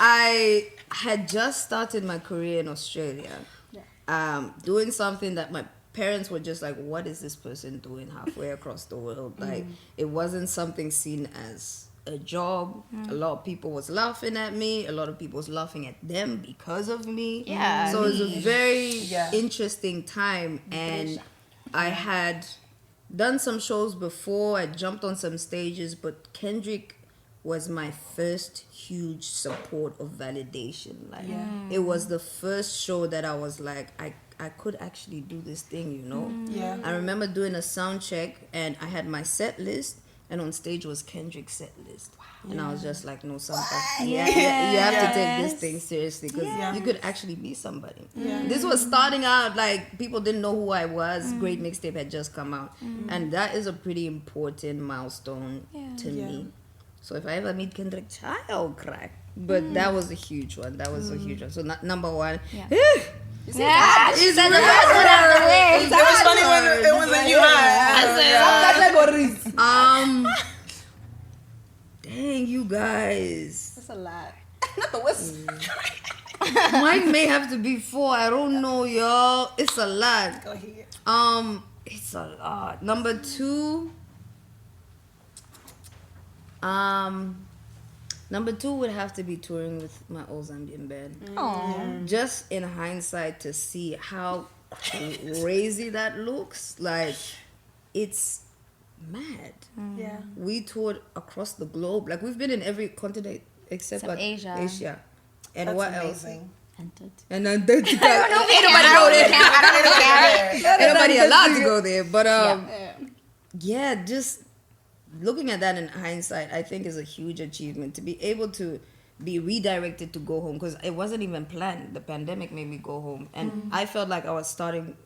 I had just started my career in Australia, doing something that my parents were just like, what is this person doing halfway across the world? Like, it wasn't something seen as a job. A lot of people was laughing at me. A lot of people was laughing at them because of me. Yeah. So it was a very interesting time, and I had done some shows before. I jumped on some stages, but Kendrick was my first huge support of validation. Like, it was the first show that I was like, I could actually do this thing, you know? I remember doing a sound check, and I had my set list, and on stage was Kendrick's set list. And I was just like, no, something. You have to take this thing seriously, because you could actually be somebody. This was starting out, like, people didn't know who I was. Great Mixtape had just come out. And that is a pretty important milestone to me. So if I ever meet Kendrick, I'll cry. But that was a huge one. That was a huge one. So number one. She said the first one out of the way. It was funny when it was in you high. Dang, you guys. That's a lot. Not the West. Mine may have to be 4. I don't know, y'all. It's a lot. Go ahead. It's a lot. Number 2. Number 2 would have to be touring with my old Zambian band. Just in hindsight, to see how crazy that looks, like, it's mad. We toured across the globe. Like, we've been in every continent except Asia. And That's what amazing. else? And Antarctica. Ain't nobody go there. Ain't nobody allowed to go there. But yeah, just looking at that in hindsight, I think is a huge achievement to be able to be redirected to go home, because it wasn't even planned. The pandemic made me go home, and I felt like I was starting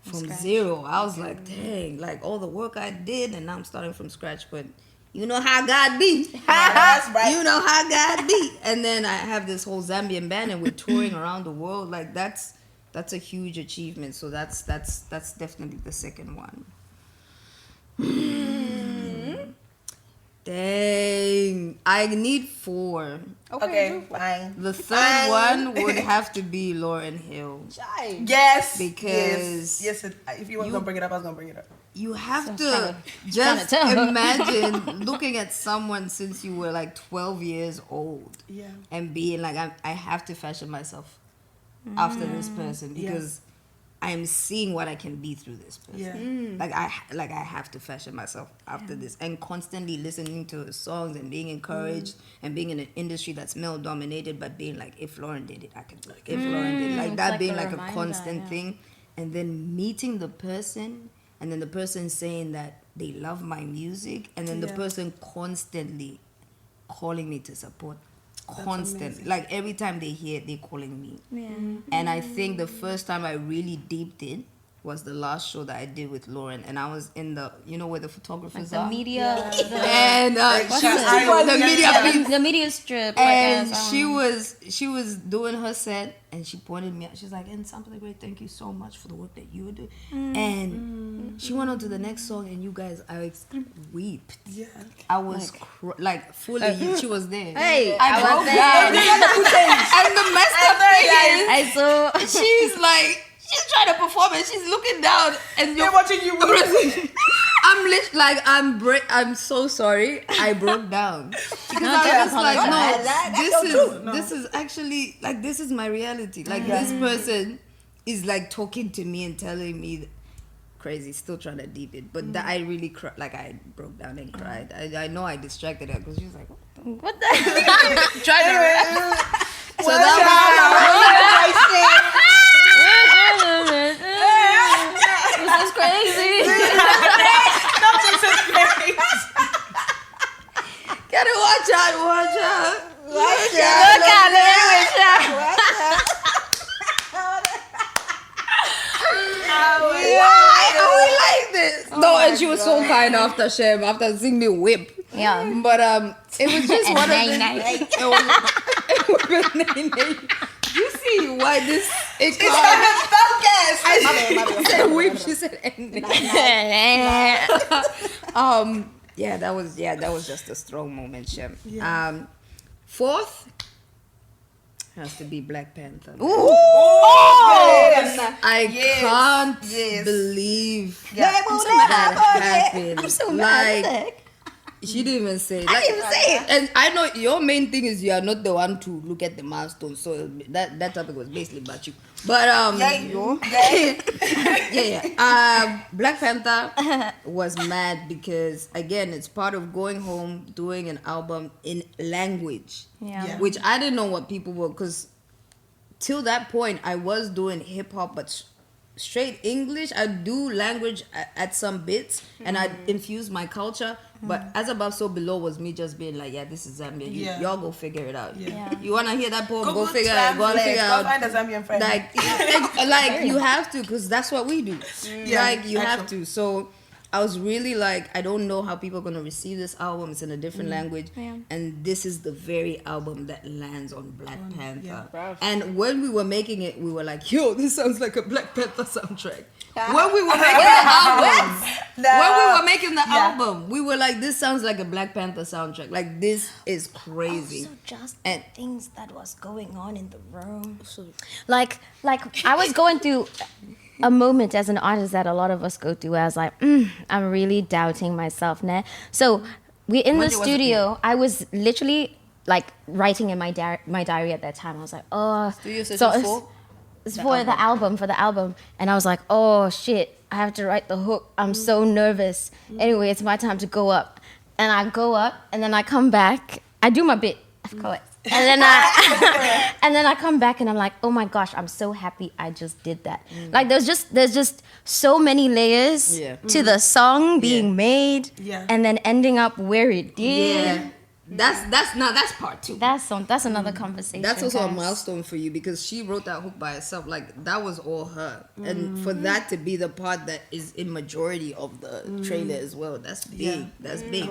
from zero. I was like, dang, like all the work I did, and now I'm starting from scratch. But you know how God be. That's right. You know how God be. And then I have this whole Zambian band, and we're touring around the world. Like, that's a huge achievement. So that's definitely the second one. Dang, I need 4. Okay, fine. The third one would have to be Lauryn Hill. Yes. Because yes, if you weren't gonna bring it up, I was gonna bring it up. You have to just imagine looking at someone since you were like 12 years old, and being like, I have to fashion myself after this person, because I'm seeing what I can be through this person. Like I have to fashion myself after this, and constantly listening to his songs and being encouraged, and being in an industry that's male dominated, but being like, if Lauren did it, I can do it. If Lauren did it, like that, being like a constant thing, and then meeting the person, and then the person saying that they love my music, and then the person constantly calling me to support. Constantly, like every time they hear it, they're calling me. And I think the first time I really deeped in was the last show that I did with Lauren, and I was in the, you know where the photographers The are, media, and the media strip, and she was doing her set, and she pointed me out. She's like, "And something great, thank you so much for the work that you do." And she went on to the next song, and you guys, I wept. I was like fully. She was there. Hey, I broke down. And the messed up thing is, I saw. she's like, she's trying to perform, and she's looking down, and They're watching you. I'm so sorry. I broke down because I was like, this is actually, like, this is my reality. Like, this person is like talking to me and telling me crazy. Still trying to deep it, but I really cried. Like, I broke down and cried. I know I distracted her because she was like, What the? Trying to so that This is crazy. gotta watch out. Look at it. Why are we like this? No, and she was so kind after seeing me whip. Yeah. But it was just one of the. You see why this? It's focus. I said whip. She said Yeah, that was just a strong moment, Shem. Yeah. Fourth has to be Black Panther. Oh, I can't believe that happened. I'm so mad. Like, she didn't even say it. I didn't even say it. And I know your main thing is you are not the one to look at the milestones. So that topic was basically about you. But Black Panther was mad because again it's part of going home doing an album in language. Yeah. Which I didn't know what people were, because till that point I was doing hip hop but straight English. I do language at some bits and I infuse my culture, but as above so below was me just being like, yeah, this is Zambia. Y'all go figure it out. You wanna hear that poem? Go figure it. Go figure out. Go find a Zambian friend. Like you have to, because that's what we do. Like you have to. So I was really like, I don't know how people are gonna receive this album. It's in a different language, and this is the very album that lands on Black Panther. And when we were making it, we were like, yo, this sounds like a Black Panther soundtrack. When we were making the album, we were like, this sounds like a Black Panther soundtrack. Like, this is crazy. Also, just the things that was going on in the room. Like I was going through a moment as an artist that a lot of us go through where I was like, I'm really doubting myself now. So we're in the studio. I was literally like writing in my diary at that time. I was like, it's for the album. And I was like, oh shit, I have to write the hook. I'm so nervous. Anyway, it's my time to go up. And I go up and then I come back. I do my bit, of course. And then I come back and I'm like, oh my gosh, I'm so happy I just did that. Like there's just so many layers to the song being made and then ending up where it did. That's part two. That's another conversation. That's also a milestone for you because she wrote that hook by herself. Like that was all her, and for that to be the part that is in majority of the trailer as well, that's big. That's big,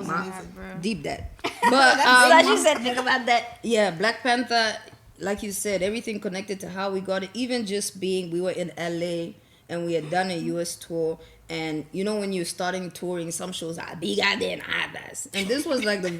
deep that. But like you said, think about that. Yeah, Black Panther, like you said, everything connected to how we got it. Even just being, we were in LA and we had done a US tour. And you know when you're starting touring, some shows are bigger than others. And this was like this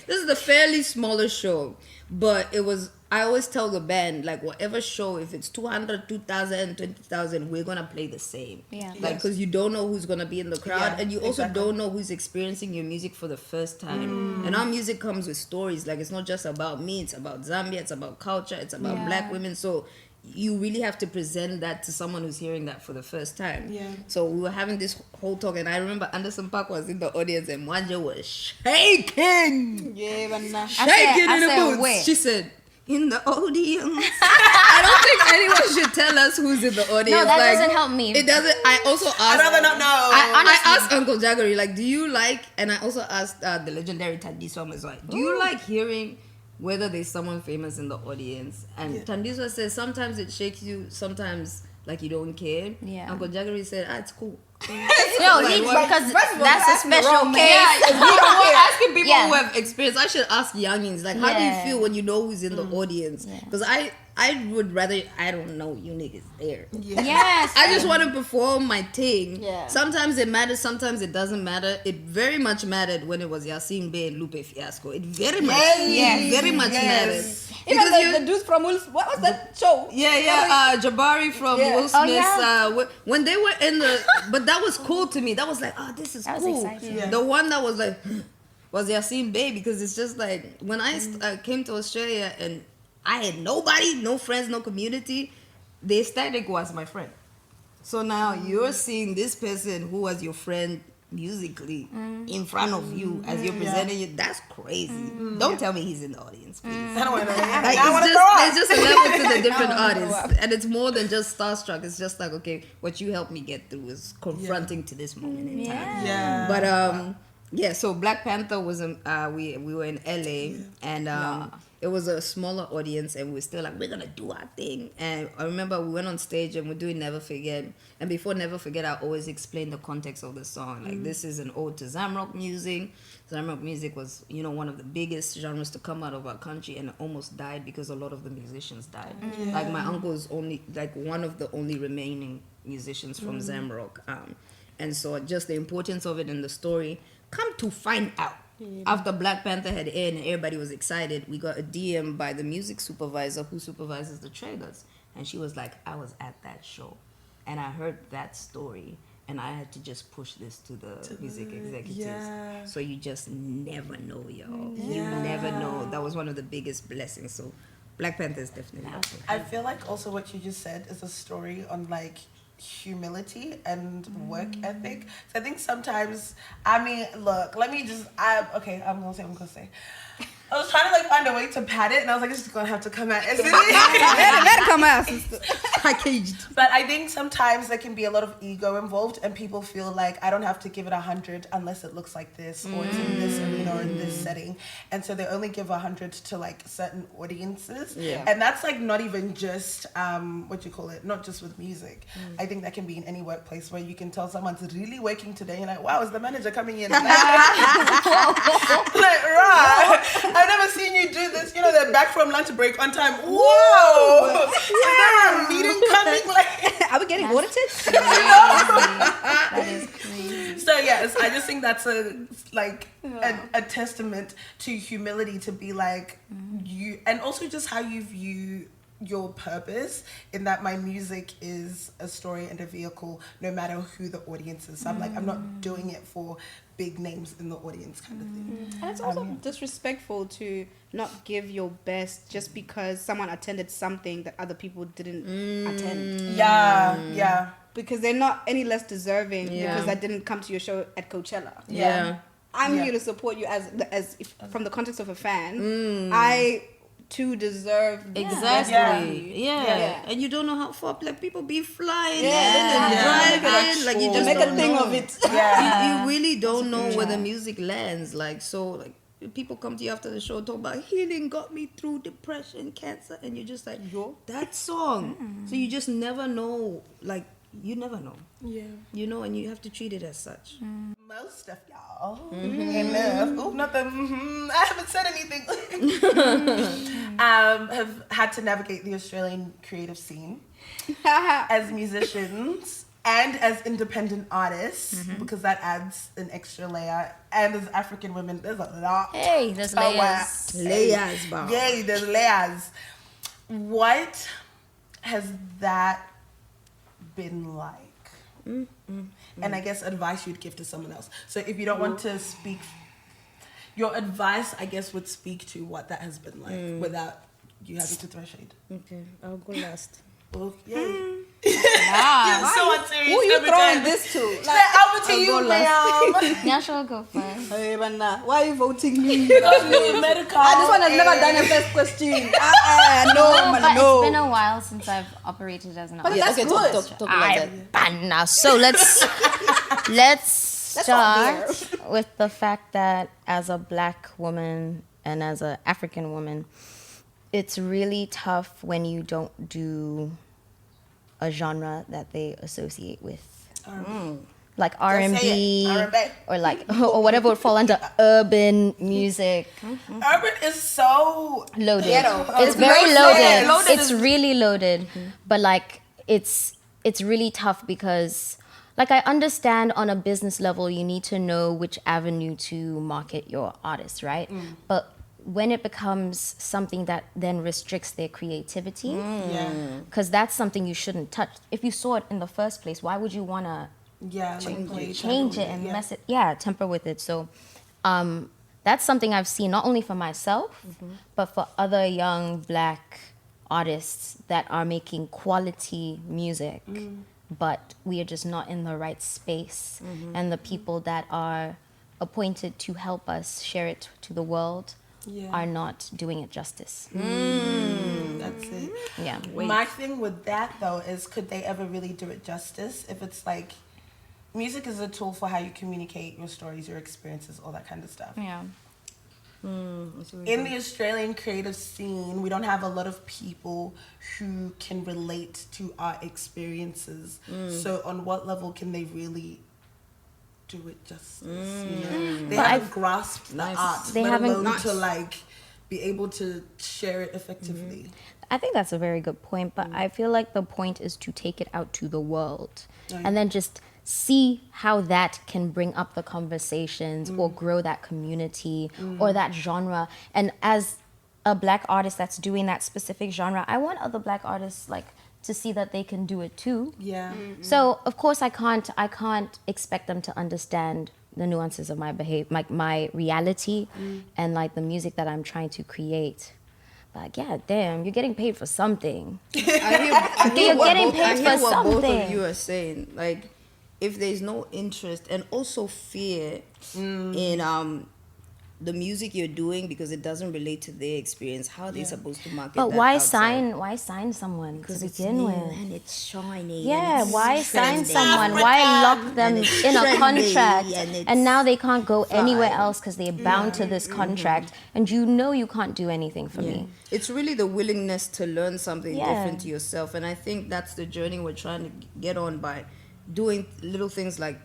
is the fairly smaller show. But it was, I always tell the band, like whatever show, if it's 200, 2,000, 20,000, we're going to play the same. Yeah. Like, because you don't know who's going to be in the crowd. And you also don't know who's experiencing your music for the first time. And our music comes with stories. Like, it's not just about me. It's about Zambia. It's about culture. It's about Black women. So you really have to present that to someone who's hearing that for the first time. So we were having this whole talk, and I remember Anderson Park was in the audience, and Mwanje was shaking. Shaking in the booth. Where? She said, in the audience. I don't think anyone should tell us who's in the audience. No, that doesn't help me. It doesn't. I also asked. I'd rather not know. I asked Uncle Jaggery, like, do you like, and I also asked the legendary Tandiswa as well, do you like hearing whether there's someone famous in the audience? And Tandiswa says sometimes it shakes you, sometimes like you don't care. Uncle Jaggery said, it's cool. No, because that's a special case. We're asking people who have experience. I should ask youngins, like, how do you feel when you know who's in the audience? Because I would rather, I don't know you niggas there. Yes. I just want to perform my thing. Sometimes it matters, sometimes it doesn't matter. It very much mattered when it was Yasin Bey and Lupe Fiasco. It very much, very much mattered. Even the dudes from Will, what was that show? Jabari from Will Smith. When they were in the, but that was cool to me. That was like, this is cool. The one that was like, was Yasin Bey, because it's just like, when I came to Australia and I had nobody, no friends, no community, the aesthetic was my friend. So now you're seeing this person who was your friend musically in front of you as you're presenting it. That's crazy. Don't tell me he's in the audience, please. I don't want to know. There's just a level to the different artists. And it's more than just starstruck. It's just like, okay, what you helped me get through is confronting to this moment in time. But so Black Panther was we were in LA and it was a smaller audience, and we were still like, we're gonna do our thing. And I remember we went on stage and we're doing Never Forget. And before Never Forget, I always explain the context of the song. Like, this is an ode to Zamrock music. Zamrock music was, one of the biggest genres to come out of our country, and it almost died because a lot of the musicians died. Like, my uncle is only like one of the only remaining musicians from Zamrock. and saw just the importance of it in the story. Come to find out, after Black Panther had aired and everybody was excited, we got a DM by the music supervisor who supervises the trailers, and she was like, I was at that show and I heard that story and I had to just push this to the music executives. So you just never know, y'all. You never know. That was one of the biggest blessings. So Black Panther is definitely awesome. I feel like also what you just said is a story on like humility and work ethic. So I think sometimes, I mean, look, I'm gonna say what I'm gonna say. I was trying to like find a way to pad it, and I was like, it's just gonna have to come out. Let it come out. Packaged. But I think sometimes there can be a lot of ego involved, and people feel like I don't have to give it 100 unless it looks like this, or it's in this arena or in this setting, and so they only give 100 to like certain audiences, and that's like not even just not just with music. I think that can be in any workplace where you can tell someone's really working today, and like, wow, is the manager coming in? Like, right. I've never seen you do this. You know, they're back from lunch break on time. Whoa! Is there a meeting coming? Like, are we getting audited? That is crazy. So yes, I just think that's a testament to humility, to be like you, and also just how you view your purpose, in that my music is a story and a vehicle no matter who the audience is. So I'm like, I'm not doing it for big names in the audience kind of thing. And it's also disrespectful to not give your best just because someone attended something that other people didn't attend. Yeah. Because they're not any less deserving because I didn't come to your show at Coachella. Yeah. I'm here to support you as if, from the context of a fan. I too deserve exactly. Yeah. And you don't know how far Black people be flying. Driving. Like, you just just make a thing know. of it. You really don't know where the music lands. Like, so like people come to you after the show, talk about healing got me through depression, cancer, and you're just like, that song. So you just never know. Like, you never know. You know, and you have to treat it as such. Most of y'all I haven't said anything. Have had to navigate the Australian creative scene as musicians and as independent artists, because that adds an extra layer. And as African women, there's a lot. Hey, there's layers. Layers, bro. Yay, there's layers. What has that been like? And I guess advice you'd give to someone else. So if you don't want to speak, your advice, I guess, would speak to what that has been like without you having to throw shade. Okay, I'll go last. Oh, yay. You're so unserious. Who are you throwing this to? Over to you, ma'am. Nyasha will go first. Hey, Banda, why are you voting me? Medical. This one has never done a first question. But it's been a while since I've operated as an But artist. that's good. Talk about that. So let's start with the fact that as a Black woman and as an African woman, it's really tough when you don't do a genre that they associate with, like R&B or like or whatever would fall under urban music. Urban is so Loaded. It's very loaded. It's really loaded. But like it's really tough because like I understand on a business level you need to know which avenue to market your artists, right? But when it becomes something that then restricts their creativity, because that's something you shouldn't touch. If you saw it in the first place, why would you want to change it and mess it? Yeah, temper with it. So that's something I've seen not only for myself, but for other young Black artists that are making quality music, but we are just not in the right space. And the people that are appointed to help us share it to the world are not doing it justice. That's it. Yeah. My thing with that though is, could they ever really do it justice if it's like, music is a tool for how you communicate your stories, your experiences, all that kind of stuff. Yeah. In the Australian creative scene, we don't have a lot of people who can relate to our experiences. So on what level can they really do it justice? You know? They haven't grasped the art. They haven't to like be able to share it effectively. I think that's a very good point, but I feel like the point is to take it out to the world and then just see how that can bring up the conversations or grow that community or that genre. And as a Black artist that's doing that specific genre, I want other Black artists like to see that they can do it too. Yeah. So of course I can't expect them to understand the nuances of my behavior, my reality, and like the music that I'm trying to create. Like, yeah, damn, you're getting paid for something. I hear You're what getting both- I paid hear for what both of something. you are saying. Like, if there's no interest and also fear in the music you're doing because it doesn't relate to their experience, how are they supposed to market But that why outside? sign someone to Because it's begin new with? and it's shiny. Yeah, and it's why sign trendy. someone? Why lock them And it's in a trendy, contract? and it's And now they can't go anywhere fine. else because they're bound to this contract. And you know you can't do anything for me. It's really the willingness to learn something Yeah. different to yourself. And I think that's the journey we're trying to get on by doing little things like,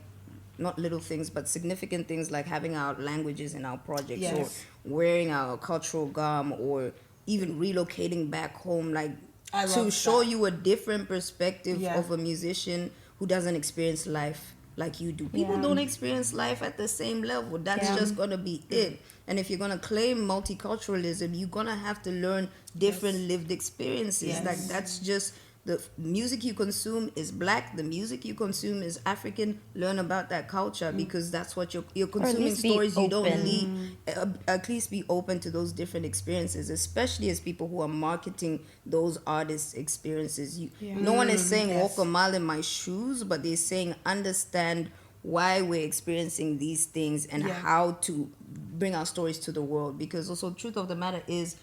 not little things, but significant things like having our languages in our projects or Yes. wearing our cultural garb or even relocating back home, like I to love show that. you a different perspective Yeah. of a musician who doesn't experience life like you do. People Yeah. don't experience life at the same level. That's just going to be it. And if you're going to claim multiculturalism, you're going to have to learn different lived experiences. Yes. Like that's just the music you consume is Black, the music you consume is African. Learn about that culture because that's what you're consuming, least be stories you don't open. need. At least be open to those different experiences, especially as people who are marketing those artists' experiences. No one is saying walk a mile in my shoes, but they're saying understand why we're experiencing these things and how to bring our stories to the world. Because also, truth of the matter is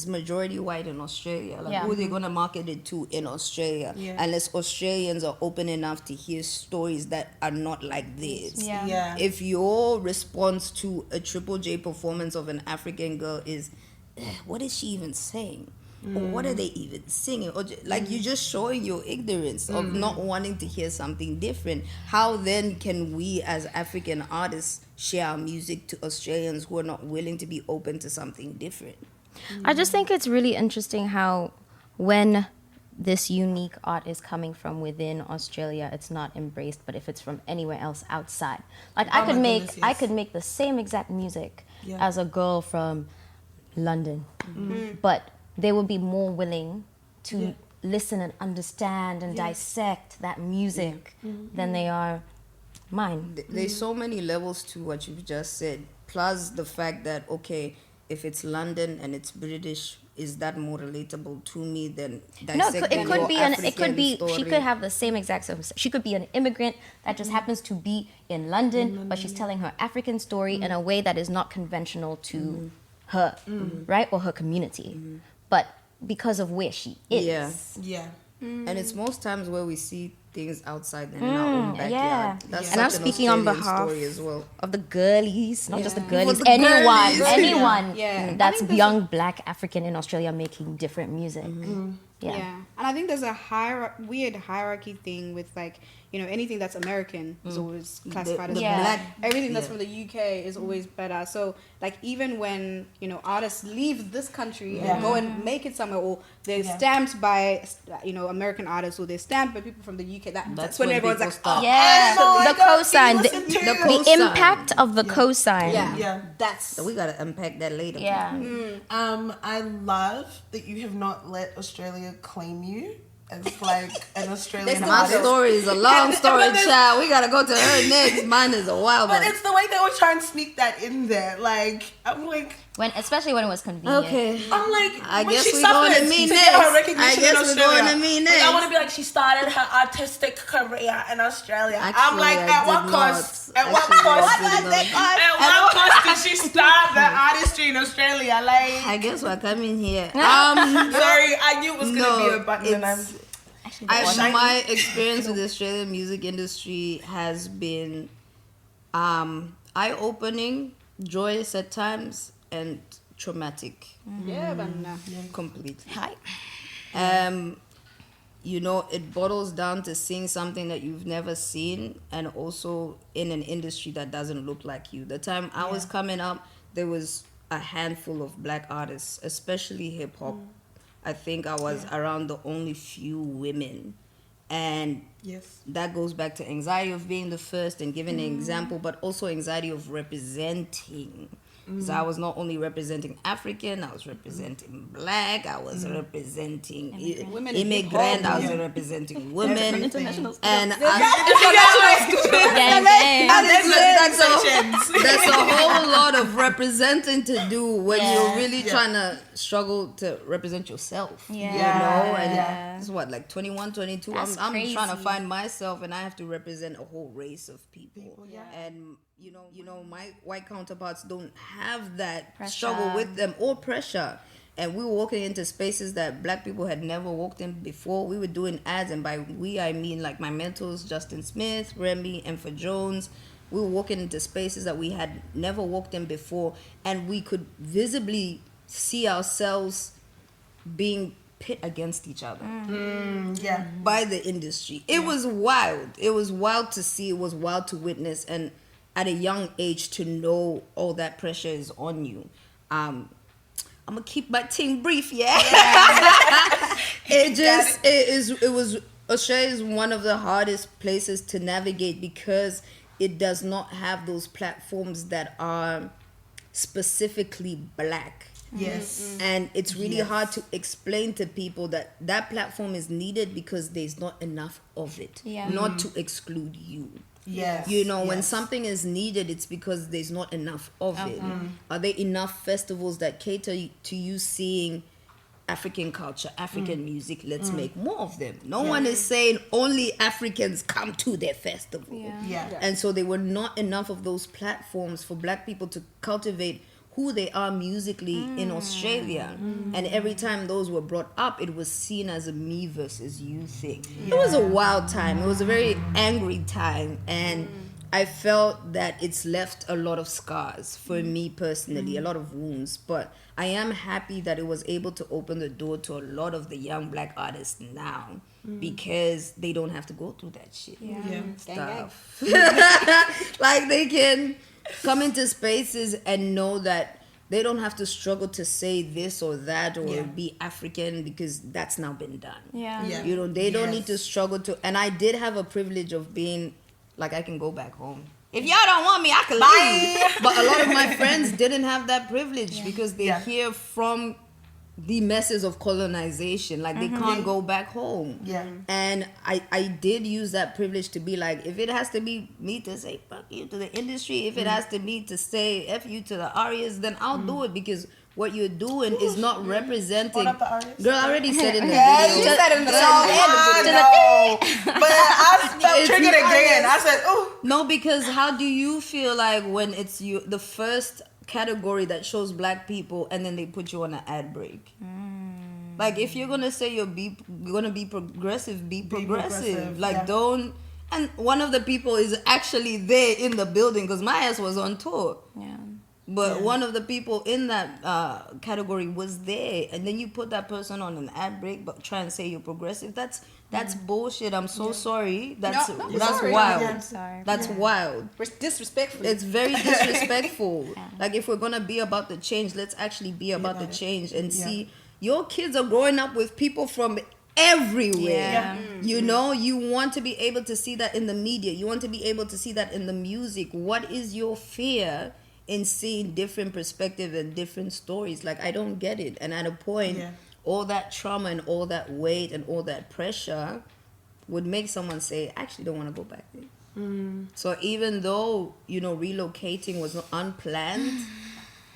majority white in Australia. Like, Yeah. who are they going to market it to in Australia? Unless Australians are open enough to hear stories that are not like theirs. Yeah. If your response to a Triple J performance of an African girl is, what is she even saying? Or what are they even singing? Or like you're just showing your ignorance of not wanting to hear something different. How then can we as African artists share our music to Australians who are not willing to be open to something different? I just think it's really interesting how when this unique art is coming from within Australia, it's not embraced, but if it's from anywhere else outside. Like I could make the same exact music as a girl from London. But they would be more willing to listen and understand and dissect that music than they are mine. There's so many levels to what you've just said. Plus the fact that, okay, if it's London and it's British, is that more relatable to me than dissecting It could your be African story? she could have the same exact she could be an immigrant that just happens to be in London, but she's telling her African story in a way that is not conventional to her, right? Or her community. But because of where she is. Yeah. And it's most times where we see things outside than in our own backyard. That's And I'm such an speaking on Australian behalf story as well. of the girlies, not just the For girlies, the anyone girlies. that's young Black African in Australia making different music. Yeah. And I think there's a weird hierarchy thing with like, you know, anything that's American is always classified as Black. Everything that's from the UK is always better. So like even when, you know, artists leave this country and go and make it somewhere, or they're stamped by, you know, American artists, or they're stamped by people from the UK, that's when everyone's like, people start. The cosign, the cosign. impact of the cosign. that's So we gotta unpack that later. Yeah. I love that you have not let Australia claim you as like an Australian My artist. story is a long And- story, but there's- child. We gotta go to her next. Mine is a wild But one. it's the way they always try and sneak that in there. Like, I'm like, Especially when it was convenient. I'm like, I when guess she we going to suffers me get her next. recognition I guess in we Australia. going to me Like, I next. want to be like, she started her artistic career in Australia. I'm Actually, like, I at what did cost? not. At what Actually, I cost? did not. At what cost did she start the artistry in Australia? Like, I guess we're coming here. sorry, I knew it was gonna be a button, and I'm. My experience with the Australian music industry has been eye-opening, joyous at times, and traumatic. Completely. You know, it boils down to seeing something that you've never seen, and also in an industry that doesn't look like you. The time I was coming up, there was a handful of Black artists, especially hip-hop. I think I was around the only few women And Yes. that goes back to anxiety of being the first and giving an example, but also anxiety of representing. So I was not only representing African, I was representing Black, I was representing immigrant, I was representing women, International and Gang, gang. that's a whole lot of representing to do when you're really trying to struggle to represent yourself. You know, and it's what, like 21, 22. That's I'm trying to crazy. find myself, and I have to represent a whole race of people. And you know, my white counterparts don't have that struggle with them or pressure. And we were walking into spaces that Black people had never walked in before. We were doing ads, and by we I mean like my mentors, Justin Smith, Remy, and for Jones. We were walking into spaces that we had never walked in before, and we could visibly see ourselves being pit against each other by the industry. It was wild. It was wild to see. It was wild to witness, and at a young age to know all that pressure is on you. I'm gonna keep my thing brief. Australia is one of the hardest places to navigate because it does not have those platforms that are specifically Black. Yes. And it's really hard to explain to people that that platform is needed because there's not enough of it. Not to exclude you. Yes. You know, when something is needed, it's because there's not enough of it. Are there enough festivals that cater to you seeing African culture, African music? Let's make more of them. No one is saying only Africans come to their festival. And so there were not enough of those platforms for Black people to cultivate who they are musically in Australia. And every time those were brought up, it was seen as a me versus you thing. It was a wild time. It was a very angry time. And I felt that it's left a lot of scars for me personally, a lot of wounds. But I am happy that it was able to open the door to a lot of the young Black artists now. Because they don't have to go through that shit stuff. Like they can come into spaces and know that they don't have to struggle to say this or that or be African because that's now been done. You know, they don't need to struggle to. And I did have a privilege of being like, I can go back home. If y'all don't want me, I can leave. But a lot of my friends didn't have that privilege because they hear from the messes of colonization. Like they can't go back home. And I did use that privilege to be like, if it has to be me to say fuck you to the industry, if it has to be to say F you to the Arias, then I'll do it because what you're doing is not representing. Hold up the Arias. Girl, I already said in the video. She said in the But I felt triggered again. I said, oh. No, because how do you feel like when it's you, the first category that shows Black people and then they put you on an ad break? Like if you're gonna say you're gonna be progressive, be progressive. Like don't. And one of the people is actually there in the building because my ass was on tour. But one of the people in that category was there, and then you put that person on an ad break, but try and say you're progressive. That's bullshit. I'm so sorry. That's sorry. wild. I'm sorry. That's wild. Disrespectful. It's very disrespectful. Like if we're gonna be about the change, let's actually be about the change and see your kids are growing up with people from everywhere. You know, you want to be able to see that in the media. You want to be able to see that in the music. What is your fear in seeing different perspectives and different stories? Like I don't get it. And at a point, all that trauma and all that weight and all that pressure would make someone say, I actually don't want to go back there. So even though, you know, relocating was unplanned,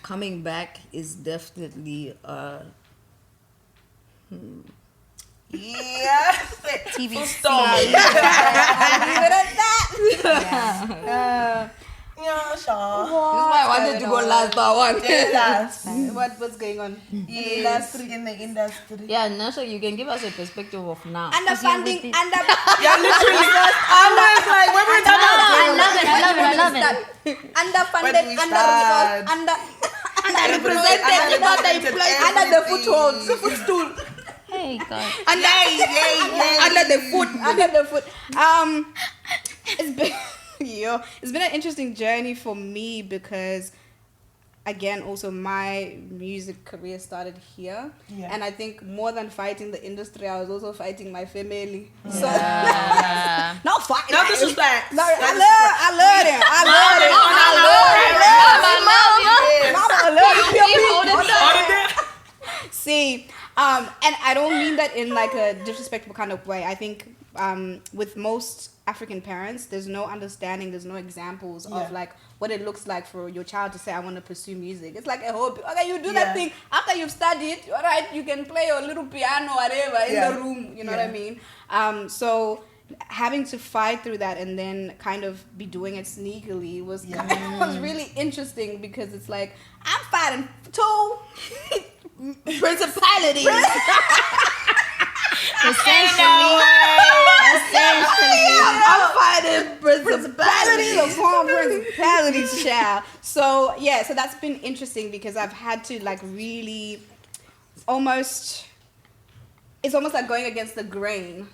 coming back is definitely TV Stop. Yeah, sure. This is why I wanted to go last, but I wanted. What's going on? In the industry. Yeah, Nasha, you can give us a perspective of now. Underfunding, Yeah, literally. I was like, when we were talking I love it. underfunded, Where do we start? underrepresented, not employed, under the footstool. Hey, God. Under the foot. It's been an interesting journey for me because again, also my music career started here. Yeah. And I think more than fighting the industry, I was also fighting my family. So, not fighting. No disrespect. No, I love them. I love them. See, and I don't mean that in like a disrespectful kind of way. I think with most African parents, there's no understanding, there's no examples of like what it looks like for your child to say, I want to pursue music. It's like a hobby. Okay, you do that thing after you've studied, all right, you can play your little piano, whatever, in the room, you know what I mean? So having to fight through that and then kind of be doing it sneakily was was really interesting, because it's like, I'm fighting two principalities. Essentially, I'm fighting principalities upon principalities, child. So yeah, so that's been interesting, because I've had to like really almost, it's almost like going against the grain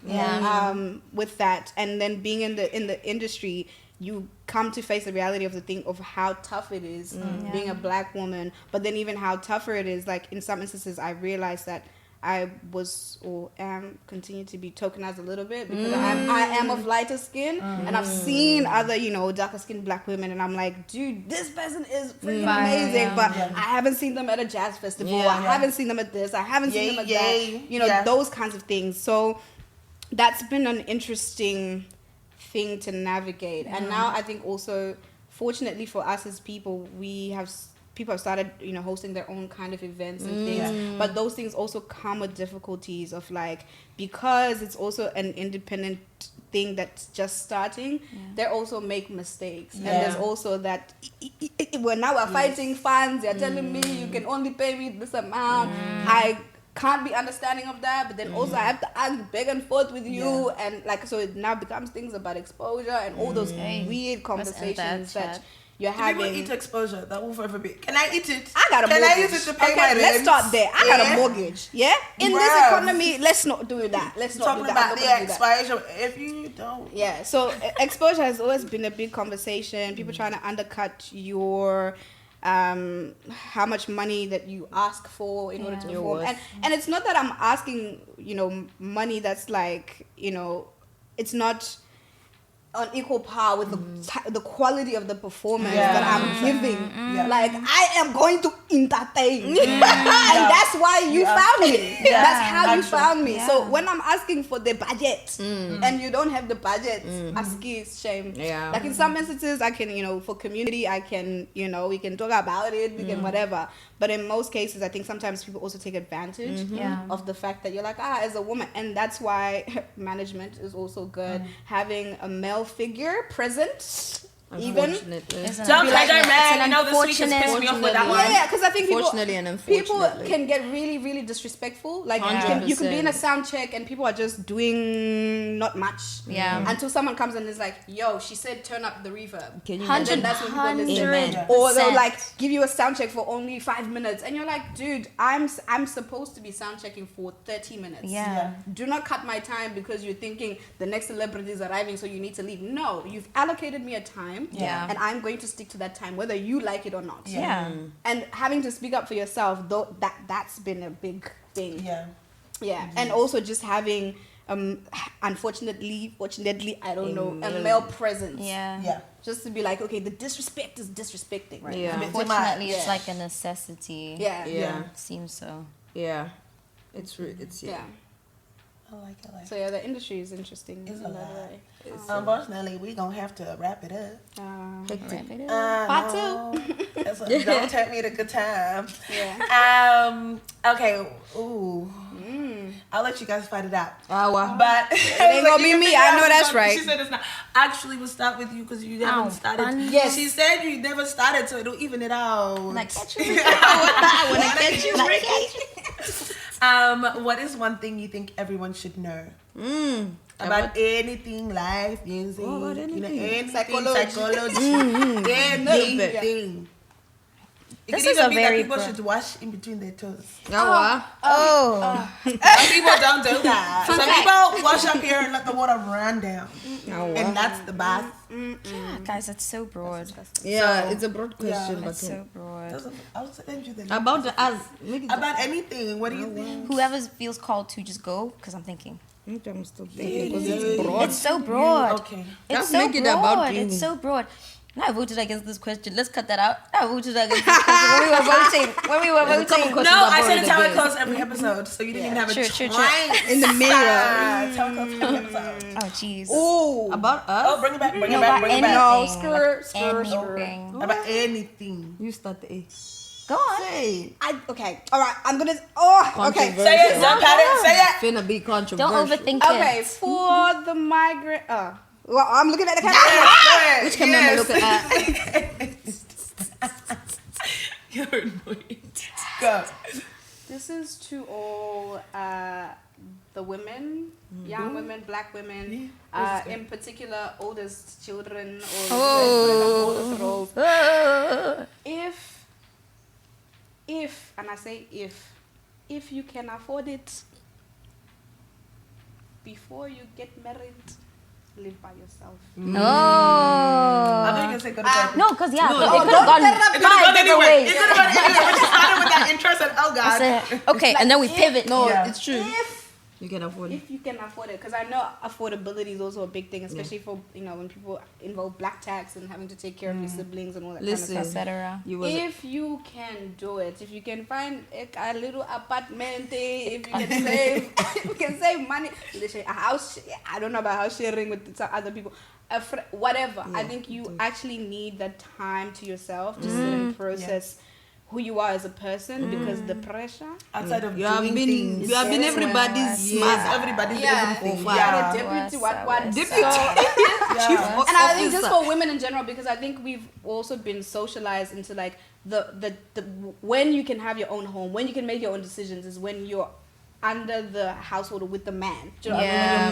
with that, and then being in the industry, you come to face the reality of the thing of how tough it is being a black woman, but then even how tougher it is. Like in some instances, I realized that I was or am continue to be tokenized a little bit, because I am of lighter skin, and I've seen other, you know, darker skinned black women, and I'm like, dude, this person is freaking amazing, but I haven't seen them at a jazz festival. I haven't seen them at this. I haven't seen them at that. You know, those kinds of things. So that's been an interesting thing to navigate. And now I think also, fortunately for us as people, people have started, you know, hosting their own kind of events and things, but those things also come with difficulties of like, because it's also an independent thing that's just starting, they also make mistakes, and there's also that when now we're fighting funds, they're telling me you can only pay me this amount. I can't be understanding of that, but then also I have to argue back and forth with you, and like, so it now becomes things about exposure and all those weird conversations that you're having. People eat exposure. That will forever be. Can I eat it? I got a mortgage. Can I use it to pay my rent? Let's start there. I got a mortgage. Yeah. In this economy, let's not do that. Let's not talking do that. about the expiration. If you don't. Yeah. So exposure has always been a big conversation. People trying to undercut your how much money that you ask for in order to perform. And it's not that I'm asking, you know, money that's like, you know, it's not on equal par with the quality of the performance that I'm giving. Like, I am going to entertain. And that's why you found me. That's how you found me. So when I'm asking for the budget and you don't have the budget, ask shame. Like in some instances, I can, you know, for community, I can, you know, we can talk about it, we can whatever. But in most cases, I think sometimes people also take advantage of the fact that you're like, as a woman. And that's why management is also good. Having a male figure present, even. Don't like that, man. You know, this week has pissed me off with that one. Yeah, because I think people unfortunately, can get really, really disrespectful. Like, you can be in a sound check and people are just doing not much. Until someone comes and is like, yo, she said turn up the reverb. Can you imagine? That's when people listen. Or they'll like give you a sound check for only 5 minutes. And you're like, dude, I'm supposed to be sound checking for 30 minutes. Do not cut my time because you're thinking the next celebrity is arriving, so you need to leave. No, you've allocated me a time. And I'm going to stick to that time whether you like it or not. And having to speak up for yourself, though, that's been a big thing. And also just having fortunately I don't know, a male presence. Just to be like, okay, the disrespect is disrespecting right now. Unfortunately, it's like a necessity. Seems so. It's I like it. So yeah, the industry is interesting. It's a lot. Unfortunately, we're going to have to wrap it up. Part 2. So don't take me to good time. Okay. Ooh. I'll let you guys fight it out. But it ain't gonna be me. I know that's right. She said it's not. Actually, we'll start with you because you haven't started. Yes. She said you never started, so it'll even it out. Like, catch you. I want to catch you. Like, what is one thing you think everyone should know? About anything, life, music, anything, psychology, anything. It This could is even a be very that people pro- should wash in between their toes. Oh. Some people don't do that. Some people wash up here and let the water run down. And that's the bath. Guys, it's so broad. Yeah, it's a broad question, but It's so broad. I'll send you the link. about the us. About anything. What do you think? Whoever feels called to just go, because I'm thinking. I'm still thinking because it's broad. It's so broad. Okay. It's Just so make it broad. about you. It's so broad. And I voted against this question. Let's cut that out. I voted against this question when we were voting. There's a couple questions No, I I've said it's how it already goes every episode, so you didn't even have a True, choice. true, true. in the mirror. It's how it goes every episode. Oh, jeez. Oh, About us. Oh, bring it back, bring it No, back, about bring it back. no, anything. skirt. Anything. About anything. You start the A. Go on. Say Okay, all right. I'm gonna. Oh, okay. Controversial. Say it, don't pat it, say it. Finna be controversial. Don't overthink Okay, it. for the migrant. Well, I'm looking at the camera. Which camera am I looking at? You're annoying. Go. This is to all the women, young women, black women, in particular, oldest children or oldest roles. If, and I say if you can afford it, before you get married, live by yourself. No. I thought you were going to say go to therapy. No, because yeah, No, it no, could have gone It could have five gone different anywhere. ways. It could have gone anywhere. We just started with that intro and oh I God. said, okay, and then we pivot. No, Yeah. it's true. You can afford it. If you can afford it, because I know affordability is also a big thing, especially for when people involve black tax and having to take care of your siblings and all that Listen. kind of stuff. Etc. You was If you can do it, if you can find a little apartment, if you can save, if you can save money, a house. I don't know about house sharing with some other people, whatever. I think you actually need that time to yourself to sit and process who you are as a person, because the pressure Outside of you have doing been things. you have been everybody's Yes, mother. everybody's Oh, everything. wow. Yeah. deputy, what Deputy. and I think just officer. for women in general, because I think we've also been socialized into like the when you can have your own home, when you can make your own decisions, is when you're under the household or with the man. Do you know what I mean? When you're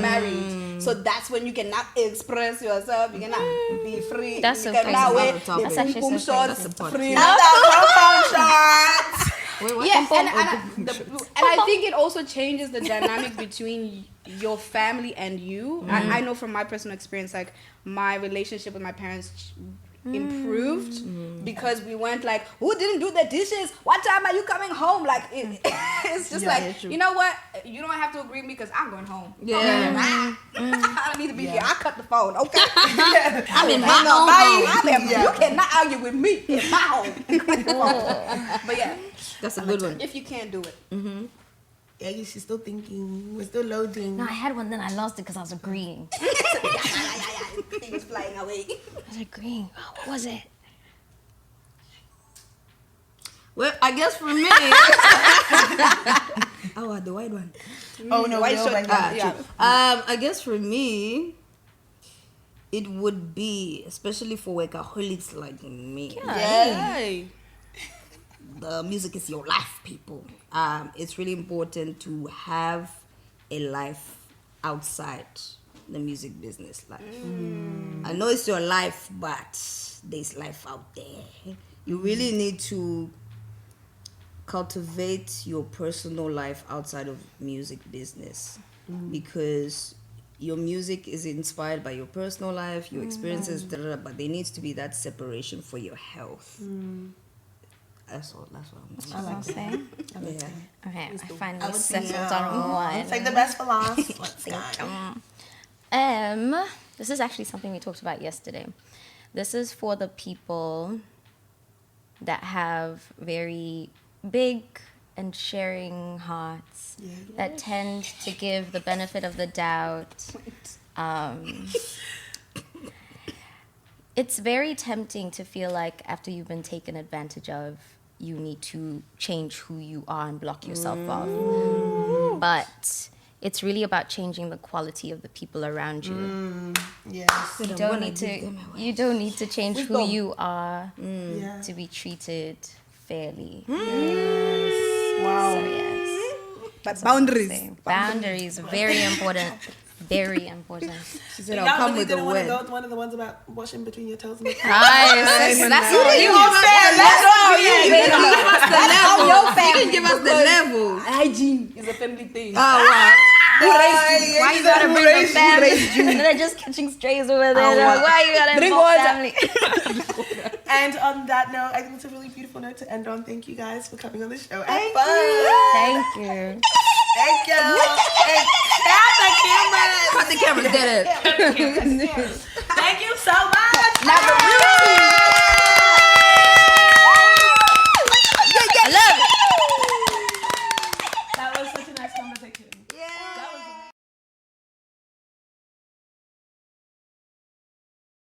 married, so that's when you cannot express yourself. You cannot be free. That's you so cannot crazy. wear That's the actually boom boom so shorts. crazy. That's a Free. Wait, what? Yeah, and I think it also changes the dynamic between your family and you. I know from my personal experience, like my relationship with my parents improved because we weren't like, who didn't do the dishes? What time are you coming home? Like it's just like, true. you know what? You don't have to agree with me because I'm going home. Yeah. I don't need to be here. I cut the phone. Okay. I'm in my own home. You cannot argue with me in my home. But yeah, That's a good one. if you can't do it. Yeah, she's still thinking. We're still loading. No, I had one, then I lost it because I was agreeing. He was flying away. I was agreeing. Oh, what was it? Well, I guess for me. Oh, the white one. Oh no, White no, shirt, like yeah. that. I guess for me, it would be, especially for workaholics like me. Yay. The music is your life, people. It's really important to have a life outside the music business life. I know it's your life, but there's life out there. You really need to cultivate your personal life outside of music business, because your music is inspired by your personal life, your experiences, but there needs to be that separation for your health. That's what I'm saying. Yeah. Okay, I finally settled on one. Take the best for last. Let's go. This is actually something we talked about yesterday. This is for the people that have very big and sharing hearts, that tend to give the benefit of the doubt. It's very tempting to feel like after you've been taken advantage of, you need to change who you are and block yourself off. But it's really about changing the quality of the people around you. Yes. You don't need to change who you are to be treated fairly. Wow. So yes. But boundaries. Boundaries, very important. Very important. She said, Y'all I'll come really with the didn't want to win. go with one of the ones about washing between your toes and the Nice. That's all you didn't give us the level. Hygiene is a family thing. Oh, wow. Why you gotta bring the family? And they're just catching strays over there. wow. Why you gotta Drink involve water. family? And on that note, I think it's a really beautiful note to end on. Thank you guys for coming on the show. Thank fun. Thank you. Thank you. And tap the cameras. Cut the camera, did it. Thank you so much.